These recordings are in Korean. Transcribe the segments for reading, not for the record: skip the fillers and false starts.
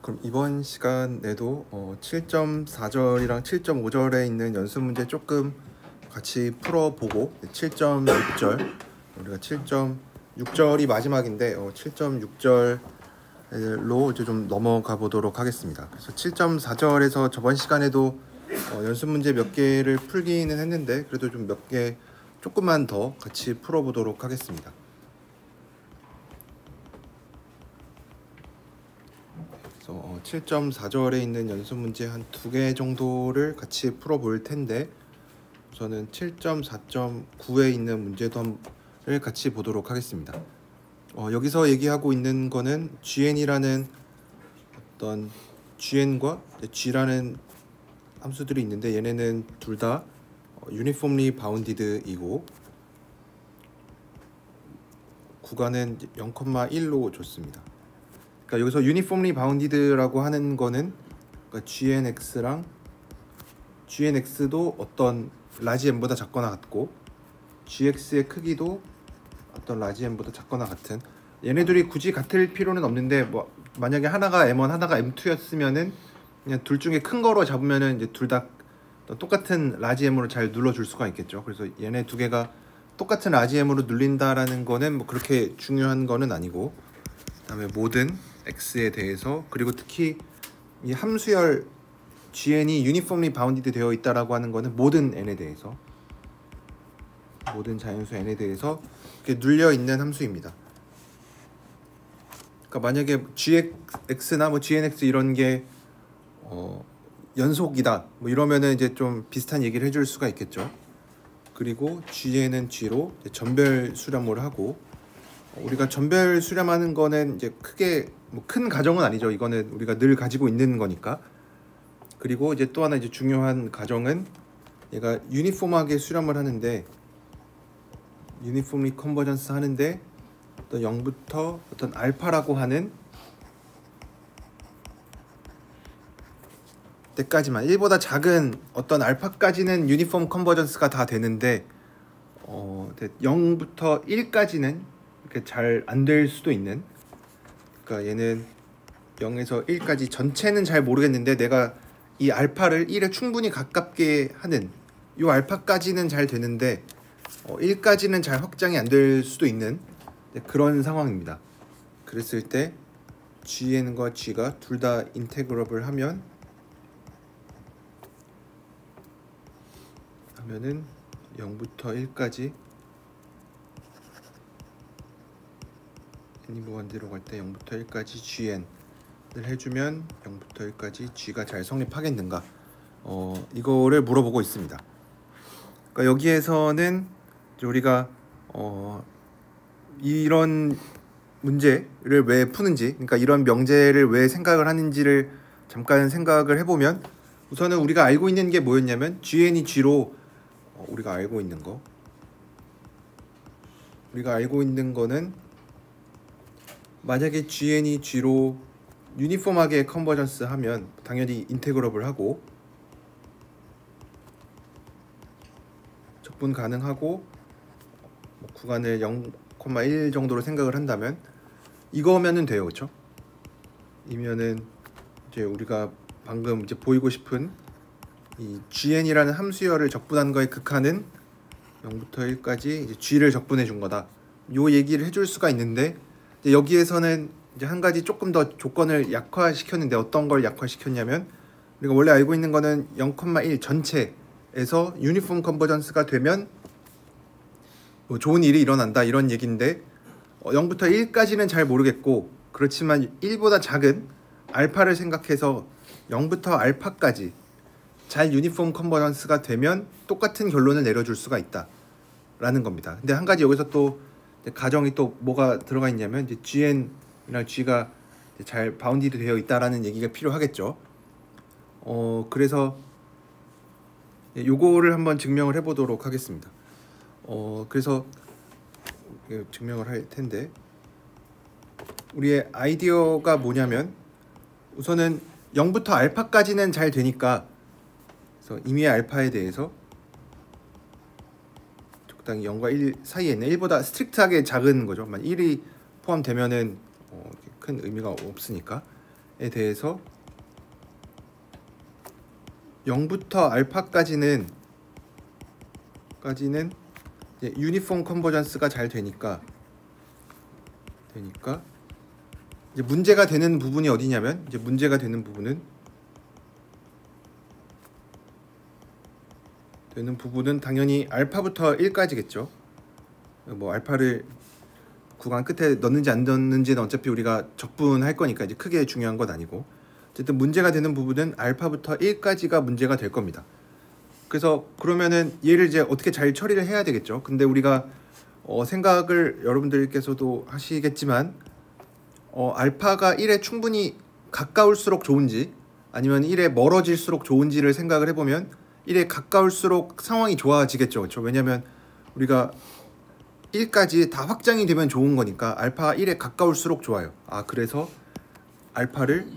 그럼 이번 시간에도 7.4절이랑 7.5절에 있는 연습 문제 조금 같이 풀어보고 7.6절 우리가 7.6절이 마지막인데 7.6절로 이제 좀 넘어가 보도록 하겠습니다. 그래서 7.4절에서 저번 시간에도 연습 문제 몇 개를 풀기는 했는데 그래도 좀 몇 개 조금만 더 같이 풀어보도록 하겠습니다. 그래서 7.4절에 있는 연습 문제 한 2개 정도를 같이 풀어볼 텐데 우선은 7.4.9에 있는 문제도 를 같이 보도록 하겠습니다. 여기서 얘기하고 있는 거는 GN이라는 어떤 GN과 G라는 함수들이 있는데 얘네는 둘 다 uniformly bounded이고 구간은 0,1로 줬습니다. 그러니까 여기서 uniformly bounded라고 하는 거는 그러니까 GNX도 어떤 라지 n보다 작거나 같고 GX의 크기도 어떤 라지 n보다 작거나 같은, 얘네들이 굳이 같을 필요는 없는데 뭐 만약에 하나가 M1 하나가 M2였으면은 그냥 둘 중에 큰 거로 잡으면은 이제 둘 다 똑같은 라지 M으로 잘 눌러줄 수가 있겠죠. 그래서 얘네 두 개가 똑같은 라지 M으로 눌린다라는 거는 뭐 그렇게 중요한 거는 아니고, 그다음에 모든 X에 대해서, 그리고 특히 이 함수열 GN이 uniformly bounded 되어 있다라고 하는 거는 모든 N에 대해서, 모든 자연수 N에 대해서 이렇게 눌려 있는 함수입니다. 그러니까 만약에 GX나 뭐 GNX 이런 게 연속이다 뭐 이러면은 이제 좀 비슷한 얘기를 해줄 수가 있겠죠. 그리고 GN은 G로 전별 수렴을 하고, 우리가 전별 수렴하는 거는 이제 크게 뭐 큰 가정은 아니죠. 이거는 우리가 늘 가지고 있는 거니까. 그리고 이제 또 하나 이제 중요한 가정은 얘가 유니폼하게 수렴을 하는데, 유니폼리 컨버전스 하는데 어떤 0부터 어떤 알파라고 하는 때까지만, 1보다 작은 어떤 알파까지는 유니폼 컨버전스가 다 되는데 0부터 1까지는 이렇게 잘 안 될 수도 있는, 그러니까 얘는 0에서 1까지 전체는 잘 모르겠는데 내가 이 알파를 1에 충분히 가깝게 하는 이 알파까지는 잘 되는데 1까지는 잘 확장이 안 될 수도 있는 그런 상황입니다. 그랬을 때 GN과 G가 둘 다 인테그러블 하면은 0부터 1까지 n이 무한대로 갈 때 0부터 1까지 GN을 해주면 0부터 1까지 G가 잘 성립하겠는가, 이거를 물어보고 있습니다. 그러니까 여기에서는 우리가 이런 문제를 왜 푸는지, 그러니까 이런 명제를 왜 생각을 하는지를 잠깐 생각을 해보면, 우선은 우리가 알고 있는 게 뭐였냐면 GN이 G로 우리가 알고 있는 거는 만약에 GN이 G로 유니폼하게 컨버전스 하면 당연히 인테그러블 하고 적분 가능하고 구간을 0,1 정도로 생각을 한다면 이거면은 돼요. 그렇죠? 이면은 이제 우리가 방금 이제 보이고 싶은 이 GN이라는 함수열을 적분한 거의 극한은 0부터 1까지 이제 G를 적분해 준 거다, 요 얘기를 해줄 수가 있는데, 이제 여기에서는 이제 한 가지 조금 더 조건을 약화시켰는데, 어떤 걸 약화시켰냐면 우리가 원래 알고 있는 거는 0,1 전체에서 유니폼 컨버전스가 되면 뭐 좋은 일이 일어난다 이런 얘기인데, 0부터 1까지는 잘 모르겠고, 그렇지만 1보다 작은 알파를 생각해서 0부터 알파까지 잘 유니폼 컨버전스가 되면 똑같은 결론을 내려줄 수가 있다 라는 겁니다. 근데 한 가지 여기서 또 가정이 또 뭐가 들어가 있냐면 이제 GN이랑 G가 잘 바운디드 되어 있다라는 얘기가 필요하겠죠. 그래서 요거를 한번 증명을 해보도록 하겠습니다. 그래서 증명을 할 텐데, 우리의 아이디어가 뭐냐면 우선은 0부터 알파까지는 잘 되니까, 그래서 임의의 알파에 대해서 적당히 0과 1 사이에는 1보다 스트릭트하게 작은 거죠. 만 1이 포함되면은 큰 의미가 없으니까 대해서 0부터 알파까지는 이제 유니폼 컨버전스가 잘 되니까 이제 문제가 되는 부분이 어디냐면, 이제 문제가 되는 부분은 당연히 알파부터 1까지겠죠. 뭐 알파를 구간 끝에 넣는지 안 넣는지는 어차피 우리가 적분할 거니까 이제 크게 중요한 건 아니고, 어쨌든 문제가 되는 부분은 알파부터 1까지가 문제가 될 겁니다. 그래서 그러면은 얘를 이제 어떻게 잘 처리를 해야 되겠죠. 근데 우리가 생각을 여러분들께서도 하시겠지만, 알파가 1에 충분히 가까울수록 좋은지 아니면 1에 멀어질수록 좋은지를 생각을 해보면 1에 가까울수록 상황이 좋아지겠죠. 그렇죠? 왜냐면 우리가 1까지 다 확장이 되면 좋은 거니까 알파가 1에 가까울수록 좋아요. 그래서 알파를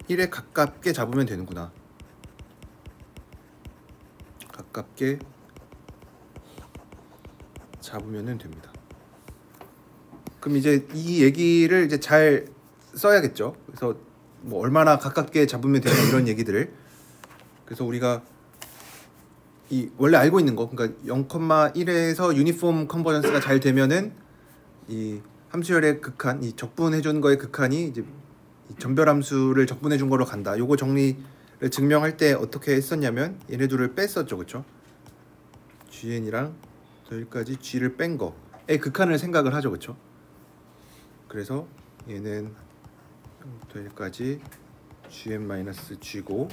1에 가깝게 잡으면 되는구나. 가깝게 잡으면 됩니다. 그럼 이제 이 얘기를 이제 잘 써야겠죠. 그래서 뭐 얼마나 가깝게 잡으면 되냐 이런 얘기들을. 그래서 우리가 이 원래 알고 있는 거, 그러니까 0,1에서 유니폼 컨버전스가 잘 되면은 이 함수열의 극한, 이 적분해 준 거의 극한이 이제 이 전별함수를 적분해 준 거로 간다. 요거 정리를 증명할 때 어떻게 했었냐면 얘네 둘을 뺐었죠. 그렇죠? GN이랑 여기까지 G를 뺀 거의 극한을 생각을 하죠. 그렇죠? 그래서 얘는 0부터 1까지 GN-G고,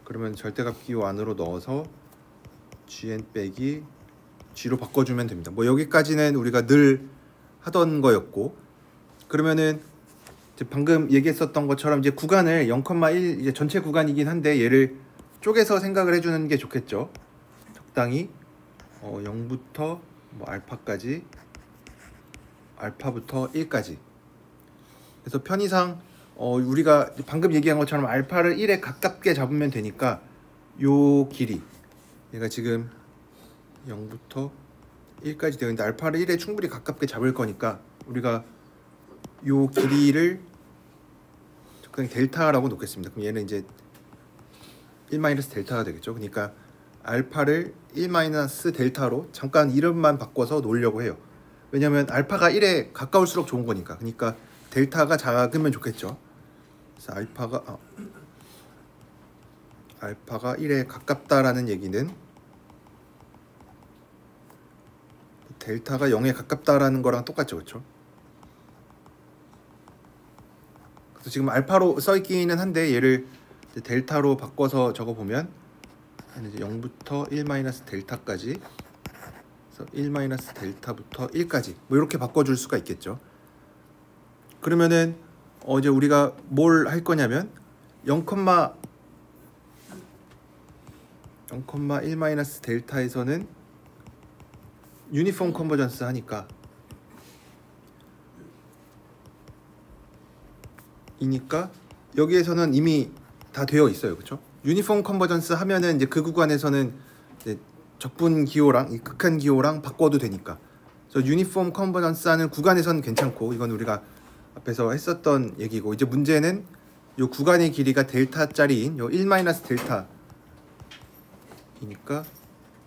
그러면 절대값 기호 안으로 넣어서 GN 빼기 G로 바꿔주면 됩니다. 뭐 여기까지는 우리가 늘 하던 거였고, 그러면은 이제 방금 얘기했었던 것처럼 이제 구간을 0,1 이제 전체 구간이긴 한데 얘를 쪼개서 생각을 해주는 게 좋겠죠. 적당히 0부터 뭐 알파까지, 알파부터 1까지. 그래서 편의상 우리가 방금 얘기한 것처럼 알파를 1에 가깝게 잡으면 되니까 요 길이, 얘가 지금 0부터 1까지 되어 있는데 알파를 1에 충분히 가깝게 잡을 거니까 우리가 요 길이를 적당히 델타라고 놓겠습니다. 그럼 얘는 이제 1-델타가 되겠죠. 그러니까 알파를 1-델타로 잠깐 이름만 바꿔서 놓으려고 해요. 왜냐하면 알파가 1에 가까울수록 좋은 거니까. 그러니까 델타가 작으면 좋겠죠. 그래서 알파가 1에 가깝다라는 얘기는 델타가 0에 가깝다라는 거랑 똑같죠. 그렇죠? 그래서 지금 알파로 써 있기는 한데 얘를 델타로 바꿔서 적어 보면 이제 0부터 1-델타까지, 그래서 1-델타부터 1까지 뭐 이렇게 바꿔줄 수가 있겠죠. 그러면은 이제 우리가 뭘 할 거냐면 0,1-델타에서는 유니폼 컨버전스 하니까 여기에서는 이미 다 되어 있어요. 그렇죠? 유니폼 컨버전스 하면은 이제 그 구간에서는 이제 적분 기호랑 이 극한 기호랑 바꿔도 되니까. 그래서 유니폼 컨버전스 하는 구간에서는 괜찮고, 이건 우리가 앞에서 했었던 얘기고, 이제 문제는 요 구간의 길이가 델타짜리인 요 1-델타이니까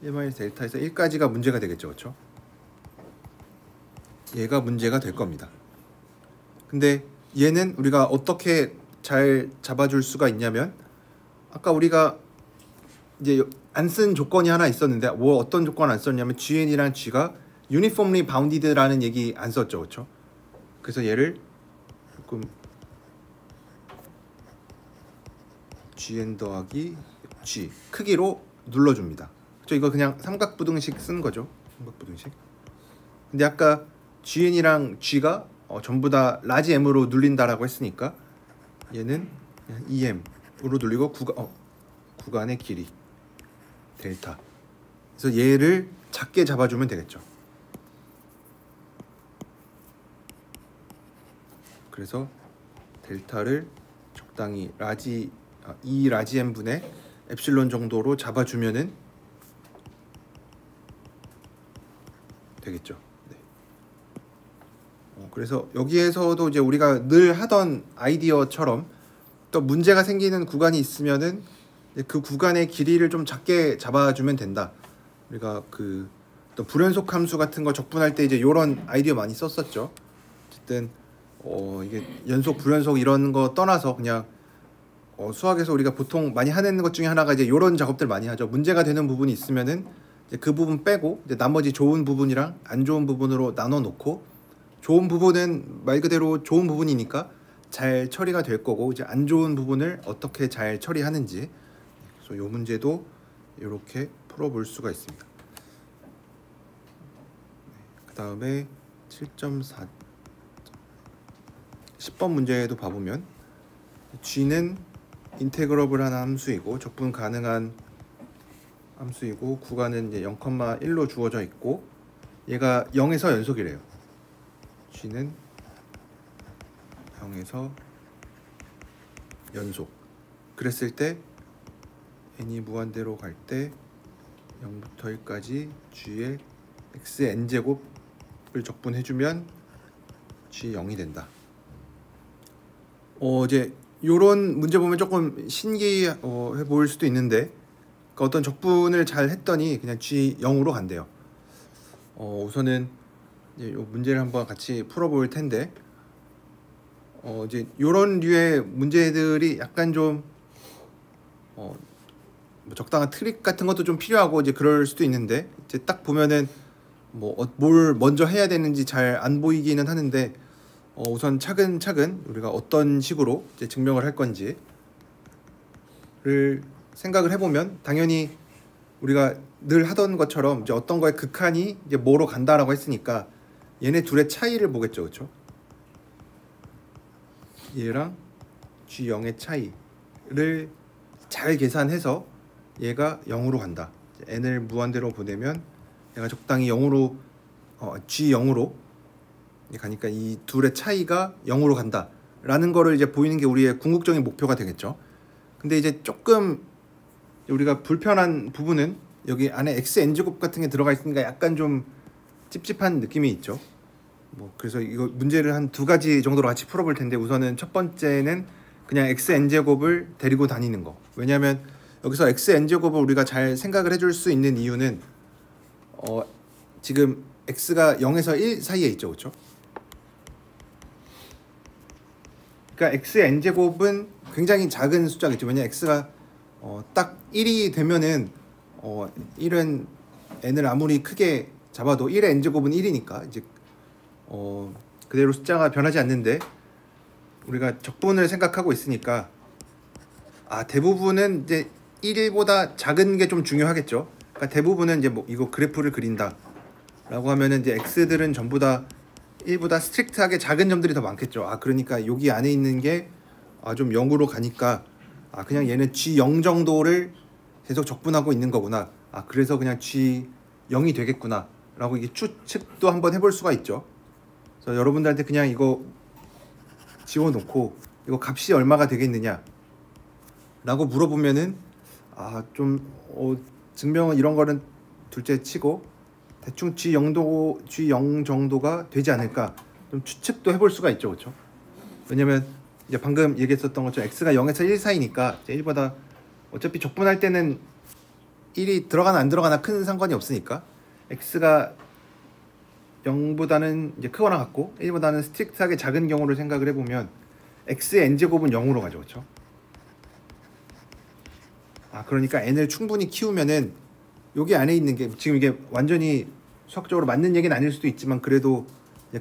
1-델타에서 1까지가 문제가 되겠죠. 그렇죠? 얘가 문제가 될 겁니다. 근데 얘는 우리가 어떻게 잘 잡아줄 수가 있냐면, 아까 우리가 이제 안 쓴 조건이 하나 있었는데 뭐 어떤 조건 안 썼냐면 GN이랑 G가 uniformly bounded라는 얘기 안 썼죠. 그렇죠? 그래서 얘를 조금 GN 더하기 G 크기로 눌러줍니다. 그렇죠? 이거 그냥 삼각부등식 쓴 거죠. 삼각부등식. 근데 아까 GN이랑 G가 전부 다 라지 M으로 눌린다라고 했으니까 얘는 그냥 EM으로 눌리고 구간의 길이 델타. 그래서 얘를 작게 잡아주면 되겠죠. 그래서 델타를 적당히 라지 M 분의 엡실론 정도로 잡아주면은 되겠죠. 네. 그래서 여기에서도 이제 우리가 늘 하던 아이디어처럼 또 문제가 생기는 구간이 있으면은 그 구간의 길이를 좀 작게 잡아주면 된다. 우리가 그 또 불연속 함수 같은 거 적분할 때 이제 이런 아이디어 많이 썼었죠. 어쨌든 이게 연속 불연속 이런 거 떠나서 그냥 수학에서 우리가 보통 많이 하는 것 중에 하나가 이제 이런 작업들 많이 하죠. 문제가 되는 부분이 있으면은 이제 그 부분 빼고 이제 나머지 좋은 부분이랑 안 좋은 부분으로 나눠 놓고, 좋은 부분은 말 그대로 좋은 부분이니까 잘 처리가 될 거고, 이제 안 좋은 부분을 어떻게 잘 처리하는지, 그래서 이 문제도 이렇게 풀어볼 수가 있습니다. 그 다음에 7.4 10번 문제도 봐보면 g는 인테그러블 하는 함수이고 적분 가능한 함수이고 구간은 이제 0,1로 주어져 있고 얘가 0에서 연속이래요. g는 0에서 연속. 그랬을 때 n이 무한대로 갈 때 0부터 1까지 g의 xn제곱을 적분해주면 g 0이 된다. 이제 요런 문제 보면 조금 신기해 보일 수도 있는데, 그러니까 어떤 적분을 잘 했더니 그냥 g 0으로 간대요. 우선은 이제 요 문제를 한번 같이 풀어볼 텐데, 이제 요런 류의 문제들이 약간 좀 뭐 적당한 트릭 같은 것도 좀 필요하고 이제 그럴 수도 있는데, 이제 딱 보면은 뭘 먼저 해야 되는지 잘 안 보이기는 하는데, 우선 차근차근 우리가 어떤 식으로 이제 증명을 할 건지를 생각을 해보면, 당연히 우리가 늘 하던 것처럼 이제 어떤 거의 극한이 이제 뭐로 간다라고 했으니까 얘네 둘의 차이를 보겠죠, 그렇죠? 얘랑 G0의 차이를 잘 계산해서 얘가 0으로 간다. n을 무한대로 보내면 얘가 적당히 0으로 G0으로 가니까 이 둘의 차이가 0으로 간다 라는 거를 이제 보이는 게 우리의 궁극적인 목표가 되겠죠. 근데 이제 조금 우리가 불편한 부분은 여기 안에 xn제곱 같은 게 들어가 있으니까 약간 좀 찝찝한 느낌이 있죠. 그래서 이거 문제를 한 두 가지 정도로 같이 풀어볼 텐데, 우선은 첫 번째는 그냥 xn제곱을 데리고 다니는 거. 왜냐하면 여기서 xn제곱을 우리가 잘 생각을 해줄 수 있는 이유는 지금 x가 0에서 1 사이에 있죠, 그렇죠? 그러니까 xn제곱은 굉장히 작은 숫자겠죠. 왜냐 x가 딱 1이 되면은 1은 n을 아무리 크게 잡아도 1의 n제곱은 1이니까 이제 그대로 숫자가 변하지 않는데, 우리가 적분을 생각하고 있으니까 대부분은 이제 1보다 작은 게 좀 중요하겠죠. 그러니까 대부분은 이제 이거 그래프를 그린다 라고 하면은 이제 x들은 전부 다 1보다 스트릭트하게 작은 점들이 더 많겠죠. 그러니까 여기 안에 있는 게 좀 0으로 가니까 그냥 얘는 G0 정도를 계속 적분하고 있는 거구나. 그래서 그냥 G0이 되겠구나 라고 이게 추측도 한번 해볼 수가 있죠. 그래서 여러분들한테 그냥 이거 지워놓고 이거 값이 얼마가 되겠느냐 라고 물어보면은 좀 증명은 이런 거는 둘째 치고 대충 G0 정도가 되지 않을까 좀 추측도 해볼 수가 있죠, 그렇죠? 왜냐면 이제 방금 얘기했었던 것처럼 x가 0에서 1 사이니까 1보다 어차피 적분할 때는 1이 들어가나 안 들어가나 큰 상관이 없으니까 x가 0보다는 이제 크거나 같고 1보다는 스트릭트하게 작은 경우를 생각을 해보면 x의 n제곱은 0으로 가죠, 그렇죠? 그러니까 n을 충분히 키우면은 여기 안에 있는 게 지금 이게 완전히 수학적으로 맞는 얘기는 아닐 수도 있지만, 그래도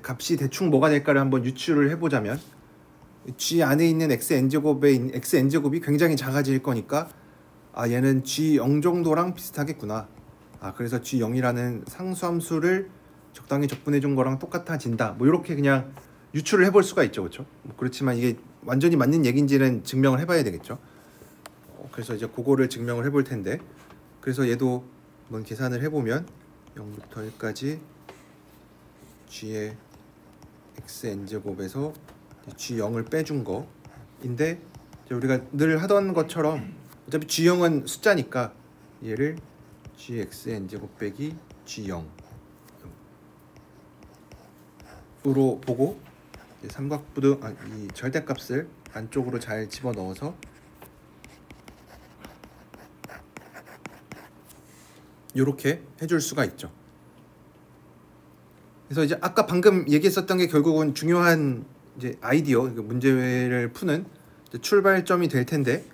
값이 대충 뭐가 될까를 한번 유추를 해보자면 g 안에 있는 xn제곱이 굉장히 작아질 거니까 얘는 g0 정도랑 비슷하겠구나. 그래서 g0이라는 상수함수를 적당히 적분해 준 거랑 똑같아진다. 이렇게 그냥 유추를 해볼 수가 있죠, 그렇죠? 그렇지만 이게 완전히 맞는 얘기인지는 증명을 해봐야 되겠죠. 그래서 이제 그거를 증명을 해볼 텐데, 그래서 얘도 한번 계산을 해보면 0부터 1까지 g의 xn제곱에서 g0을 빼준 거인데, 우리가 늘 하던 것처럼 어차피 g0은 숫자니까 얘를 gxn제곱 빼기 g0 삼각부로 보고 삼각부도 이 절대값을 안쪽으로 잘 집어넣어서 이렇게 해줄 수가 있죠. 그래서 이제 아까 방금 얘기했었던 게 결국은 중요한 이제 아이디어, 문제를 푸는 출발점이 될 텐데,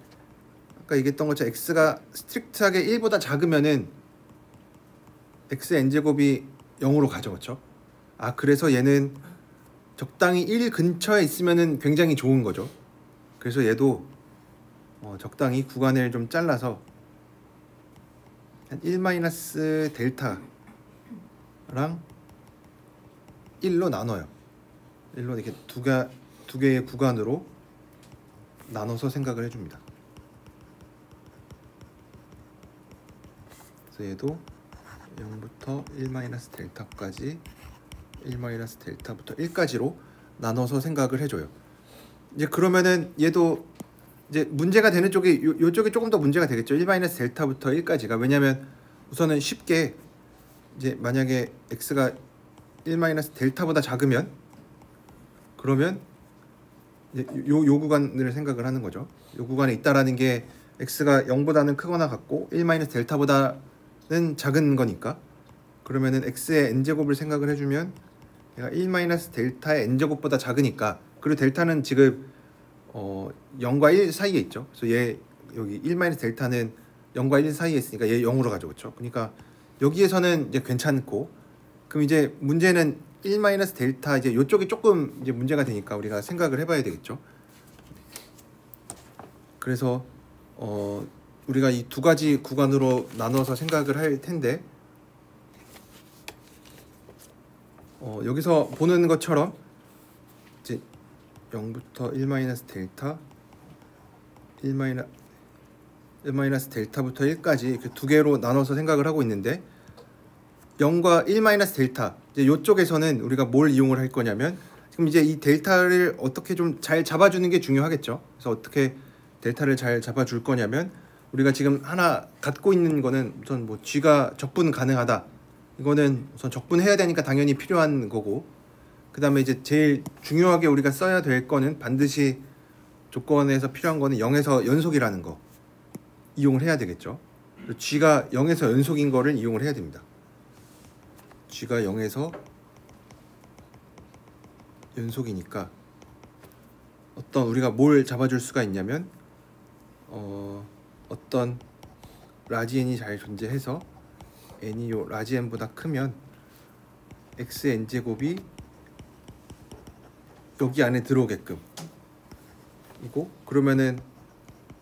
아까 얘기했던 것처럼 x가 스트릭트하게 1보다 작으면은 x n제곱이 0으로 가죠, 그렇죠? 그래서 얘는 적당히 1 근처에 있으면은 굉장히 좋은 거죠. 그래서 얘도 적당히 구간을 좀 잘라서 한 1 델타랑 1로 나눠요. 1로 이렇게 두 개의 구간으로 나눠서 생각을 해줍니다. 그래서 얘도 0부터 1-델타까지 1-델타부터 1까지로 나눠서 생각을 해줘요. 이제 그러면은 얘도 이제 문제가 되는 쪽이 요쪽이 조금 더 문제가 되겠죠. 1-델타부터 1까지가. 왜냐면 우선은 쉽게 이제 만약에 x가 1-델타보다 작으면 그러면 이제 요 구간을 생각을 하는 거죠. 요 구간에 있다라는 게 x가 0보다는 크거나 같고 1-델타보다는 작은 거니까, 그러면은 x의 n제곱을 생각을 해주면 얘가 1-델타의 n제곱보다 작으니까, 그리고 델타는 지금 0과 1 사이에 있죠. 그래서 얘 여기 1-델타는 0과 1 사이에 있으니까 얘 0으로 가죠, 그렇죠? 그러니까 여기에서는 이제 괜찮고, 그럼 이제 문제는 1-델타 이제 요쪽이 조금 이제 문제가 되니까 우리가 생각을 해봐야 되겠죠. 그래서 우리가 이 두 가지 구간으로 나눠서 생각을 할 텐데, 여기서 보는 것처럼 이제 0부터 1-델타, 1-델타부터 1까지 이렇게 두 개로 나눠서 생각을 하고 있는데, 0과 1-델타 이제 이쪽에서는 우리가 뭘 이용을 할 거냐면, 지금 이제 이 델타를 어떻게 좀 잘 잡아주는 게 중요하겠죠. 그래서 어떻게 델타를 잘 잡아줄 거냐면, 우리가 지금 하나 갖고 있는 거는 우선 뭐 g가 적분 가능하다. 이거는 우선 적분해야 되니까 당연히 필요한 거고, 그 다음에 이제 제일 중요하게 우리가 써야 될 거는 반드시 조건에서 필요한 거는 0에서 연속이라는 거 이용을 해야 되겠죠. g가 0에서 연속인 거를 이용을 해야 됩니다. g가 0에서 연속이니까 어떤 우리가 뭘 잡아줄 수가 있냐면 어떤 라지 n이 잘 존재해서 n이 요 라지 n보다 크면 x n제곱이 여기 안에 들어오게끔 이고, 그러면은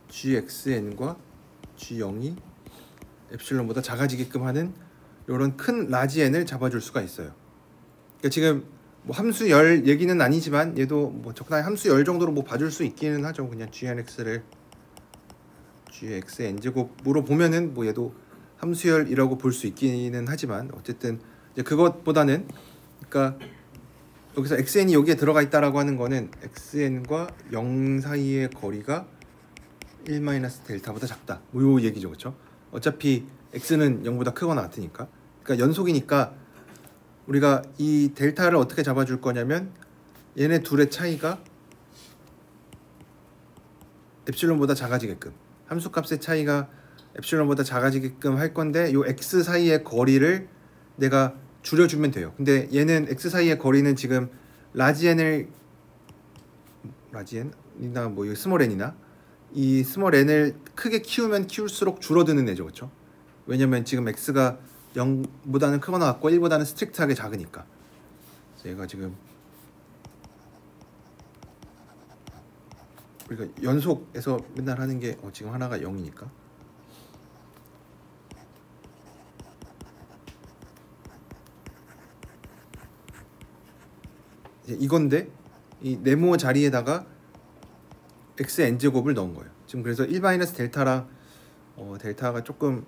gxn과 g0이 엡실론보다 작아지게끔 하는 이런 큰 라지 n을 잡아줄 수가 있어요. 그러니까 지금 뭐 함수열 얘기는 아니지만 얘도 뭐 적당히 함수열 정도로 뭐 봐줄 수 있기는 하죠. 그냥 gnx를 gx n제곱으로 보면은 뭐 얘도 함수열이라고 볼 수 있기는 하지만, 어쨌든 이제 그것보다는, 그러니까 여기서 xn이 여기에 들어가 있다라고 하는 거는 xn과 0 사이의 거리가 1-델타보다 작다, 뭐 요 얘기죠, 그렇죠? 어차피 x는 0보다 크거나 같으니까. 그러니까 연속이니까 우리가 이 델타를 어떻게 잡아줄 거냐면, 얘네 둘의 차이가 엡실론보다 작아지게끔, 함수값의 차이가 엡실론보다 작아지게끔 할 건데, 요 x 사이의 거리를 내가 줄여주면 돼요. 근데 얘는 x 사이의 거리는 지금 라지 n이나 뭐 스몰 n이나 이 스몰 n을 크게 키우면 키울수록 줄어드는 애죠, 그렇죠? 왜냐면 지금 x가 0보다는 크거나 같고 1보다는 스트릭트하게 작으니까. 얘가 지금 우리가 연속에서 맨날 하는 게 지금 하나가 0이니까 이건데, 이 네모 자리에다가 x n제곱을 넣은 거예요. 지금 그래서 1-델타랑 델타가 조금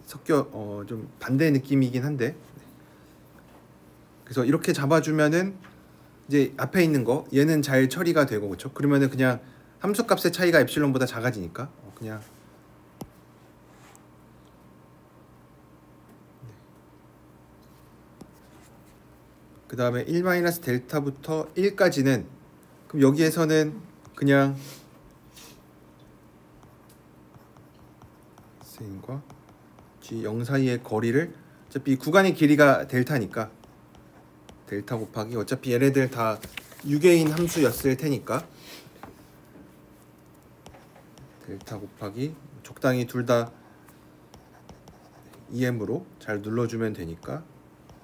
섞여 좀 반대 느낌이긴 한데, 그래서 이렇게 잡아주면은 이제 앞에 있는 거 얘는 잘 처리가 되고, 그렇죠? 그러면은 그냥 함수값의 차이가 엡실론보다 작아지니까 그냥 그 다음에 1 마이너스 델타부터 1까지는 그럼 여기에서는 그냥 X인과 G0 사이의 거리를 어차피 구간의 길이가 델타니까 델타 곱하기 어차피 얘네들 다 유개인 함수였을 테니까 델타 곱하기 적당히 둘 다 EM으로 잘 눌러주면 되니까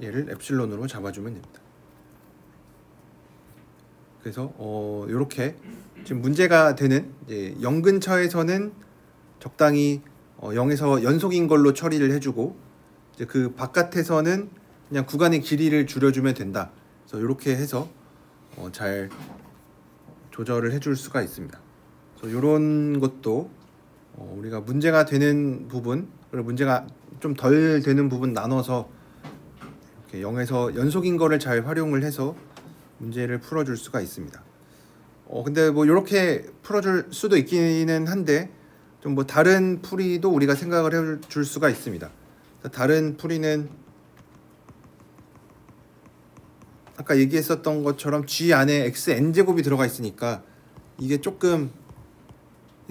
얘를 엡실론으로 잡아주면 됩니다. 그래서 이렇게 지금 문제가 되는 이제 0 근처에서는 적당히 0에서 연속인 걸로 처리를 해주고 이제 그 바깥에서는 그냥 구간의 길이를 줄여주면 된다. 그래서 이렇게 해서 잘 조절을 해줄 수가 있습니다. 그래서 이런 것도 우리가 문제가 되는 부분 그리고 문제가 좀 덜 되는 부분 나눠서 이렇게 0에서 연속인 거를 잘 활용을 해서 문제를 풀어줄 수가 있습니다. 근데 뭐 이렇게 풀어줄 수도 있기는 한데 좀 뭐 다른 풀이도 우리가 생각을 해줄 수가 있습니다. 다른 풀이는 아까 얘기했었던 것처럼 G 안에 xn제곱이 들어가 있으니까 이게 조금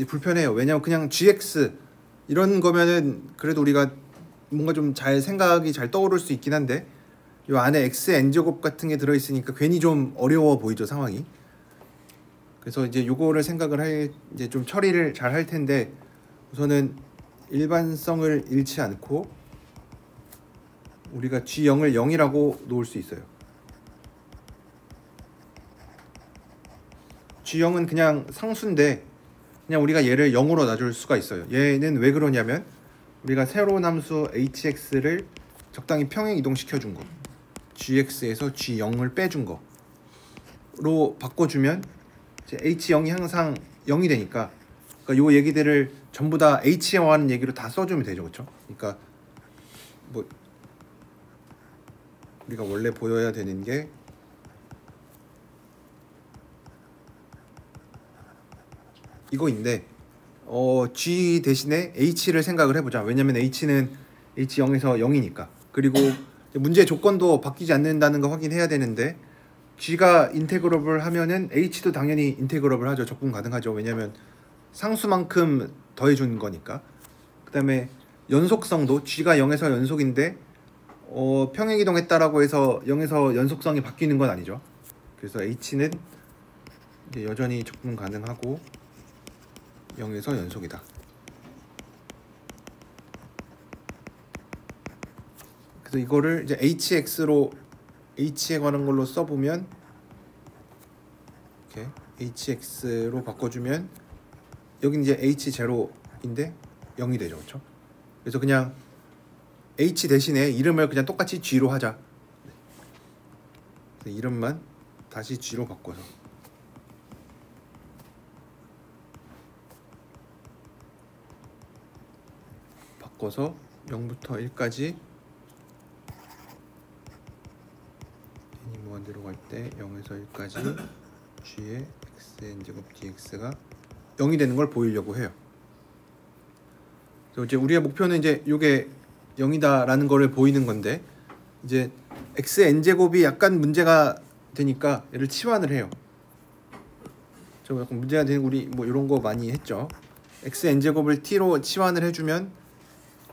불편해요. 왜냐면 그냥 gx 이런 거면은 그래도 우리가 뭔가 좀 잘 생각이 잘 떠오를 수 있긴 한데 이 안에 xn제곱 같은 게 들어있으니까 괜히 좀 어려워 보이죠, 상황이. 그래서 이제 요거를 생각을 이제 좀 처리를 잘 할 텐데 우선은 일반성을 잃지 않고 우리가 G0을 0이라고 놓을 수 있어요. G0은 그냥 상수인데 그냥 우리가 얘를 0으로 놔줄 수가 있어요. 얘는 왜 그러냐면 우리가 새로운 함수 hx를 적당히 평행 이동시켜 준 거, gx에서 G0을 빼준 거로 바꿔주면 이제 h0이 항상 0이 되니까 그러니까 요 얘기들을 전부 다 h와는 얘기로 다 써주면 되죠, 그렇죠? 그러니까 뭐 우리가 원래 보여야 되는 게 이거인데 G 대신에 H를 생각을 해보자. 왜냐면 H는 H0에서 0이니까. 그리고 문제 조건도 바뀌지 않는다는 거 확인해야 되는데 G가 인테그러블 하면은 H도 당연히 인테그러블 하죠. 적분 가능하죠. 왜냐면 상수만큼 더해주는 거니까. 그 다음에 연속성도 G가 0에서 연속인데 평행이동했다라고 해서 0에서 연속성이 바뀌는 건 아니죠. 그래서 H는 이제 여전히 적분 가능하고 0에서 연속이다. 그래서 이거를 이제 hx로 h에 관한 걸로 써보면 이렇게 hx로 바꿔주면 여기 이제 h0인데 0이 되죠, 그렇죠? 그래서 그냥 h 대신에 이름을 그냥 똑같이 g로 하자. 이름만 다시 g로 바꿔서 0부터 1까지 n이 무한대로 갈 때 0에서 1까지 g의 xn제곱 dx가 0이 되는 걸 보이려고 해요. 그래서 이제 우리의 목표는 이제 이게 0이다라는 거를 보이는 건데 이제 xn제곱이 약간 문제가 되니까 얘를 치환을 해요. 좀 약간 문제가 되는 우리 뭐 이런 거 많이 했죠. xn제곱을 t로 치환을 해주면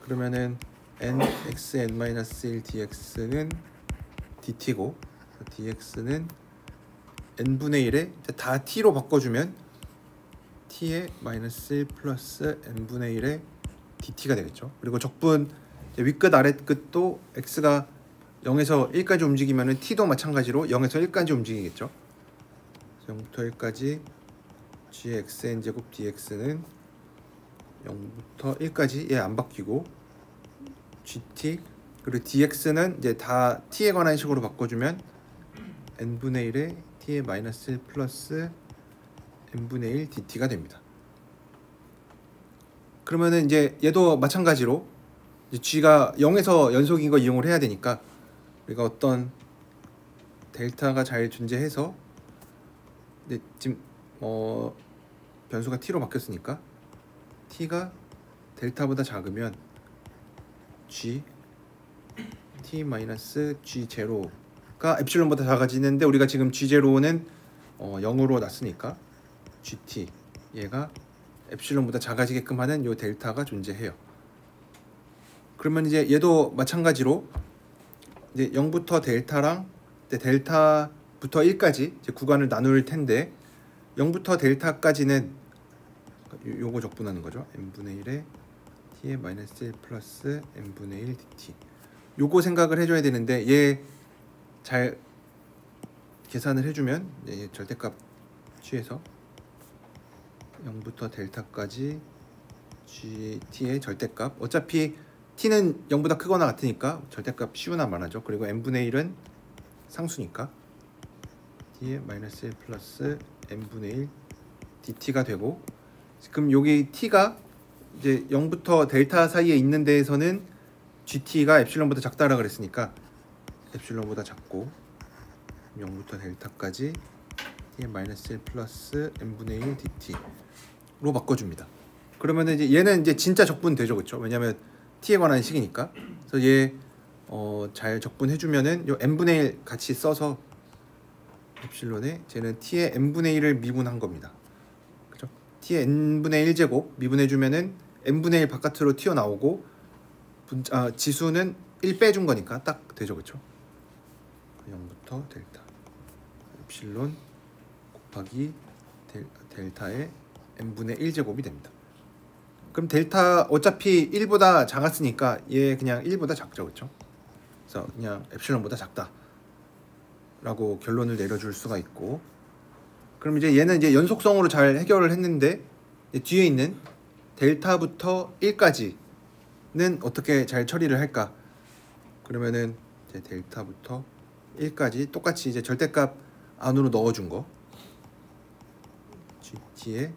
그러면은 nxn-1 dx는 dt고 dx는 n분의 1에 다 t로 바꿔주면 t의 마이너스 1 플러스 n분의 1의 dt가 되겠죠. 그리고 적분 윗끝 아랫끝도 x가 0에서 1까지 움직이면 t도 마찬가지로 0에서 1까지 움직이겠죠. 0부터 1까지 g의 xn제곱 dx는 0부터 1까지 얘 안 바뀌고 gt 그리고 dx는 이제 다 t에 관한 식으로 바꿔주면 n분의 1에 t의 마이너스 1 플러스 n분의 1 dt가 됩니다. 그러면은 이제 얘도 마찬가지로 이제 g가 0에서 연속인 거 이용을 해야 되니까 우리가 어떤 델타가 잘 존재해서 근데 지금 변수가 t로 바뀌었으니까 t가 델타보다 작으면 g t 마이너스 g0 엡실론보다 작아지는데 우리가 지금 G0는 0으로 놨으니까 GT 얘가 엡실론보다 작아지게끔 하는 요 델타가 존재해요. 그러면 이제 얘도 마찬가지로 이제 0부터 델타랑 델타부터 1까지 이제 구간을 나눌 텐데 0부터 델타까지는 요거 적분하는 거죠. n분의 1에 t의 마이너스 1 플러스 n분의 1 dt. 요거 생각을 해줘야 되는데 얘 잘 계산을 해주면 얘 절대값 취해서 0부터 델타까지 gt의 절대값, 어차피 t는 0보다 크거나 같으니까 절대값 쉬우나 말하죠. 그리고 n분의 1은 상수니까 t의 마이너스 1 플러스 n분의 1 dt가 되고, 지금 여기 t가 이제 0부터 델타 사이에 있는 데에서는 gt가 엡실론보다 작다라 그랬으니까 엡실론보다 작고 0부터 델타까지 t의 마이너스 1 플러스 n분의 1 dt로 바꿔줍니다. 그러면 이제 얘는 이제 진짜 적분 되죠, 그렇죠? 왜냐하면 t에 관한 식이니까. 그래서 얘 잘 적분해주면은 요 n분의 1 같이 써서 엡실론에 쟤는 t의 n분의 1을 미분한 겁니다. 그죠? t의 n분의 1 제곱 미분해주면은 n분의 1 바깥으로 튀어나오고 지수는 1 빼준 거니까 딱 되죠, 그렇죠? 0부터 델타 엡실론 곱하기 델타의 n분의 1 제곱이 됩니다. 그럼 델타 어차피 1보다 작았으니까 얘 그냥 1보다 작죠, 그렇죠? 그래서 그냥 엡실론보다 작다 라고 결론을 내려줄 수가 있고, 그럼 이제 얘는 이제 연속성으로 잘 해결을 했는데 뒤에 있는 델타부터 1까지는 어떻게 잘 처리를 할까? 그러면은 이제 델타부터 1까지 똑같이 이제 절대값 안으로 넣어준 거 gt의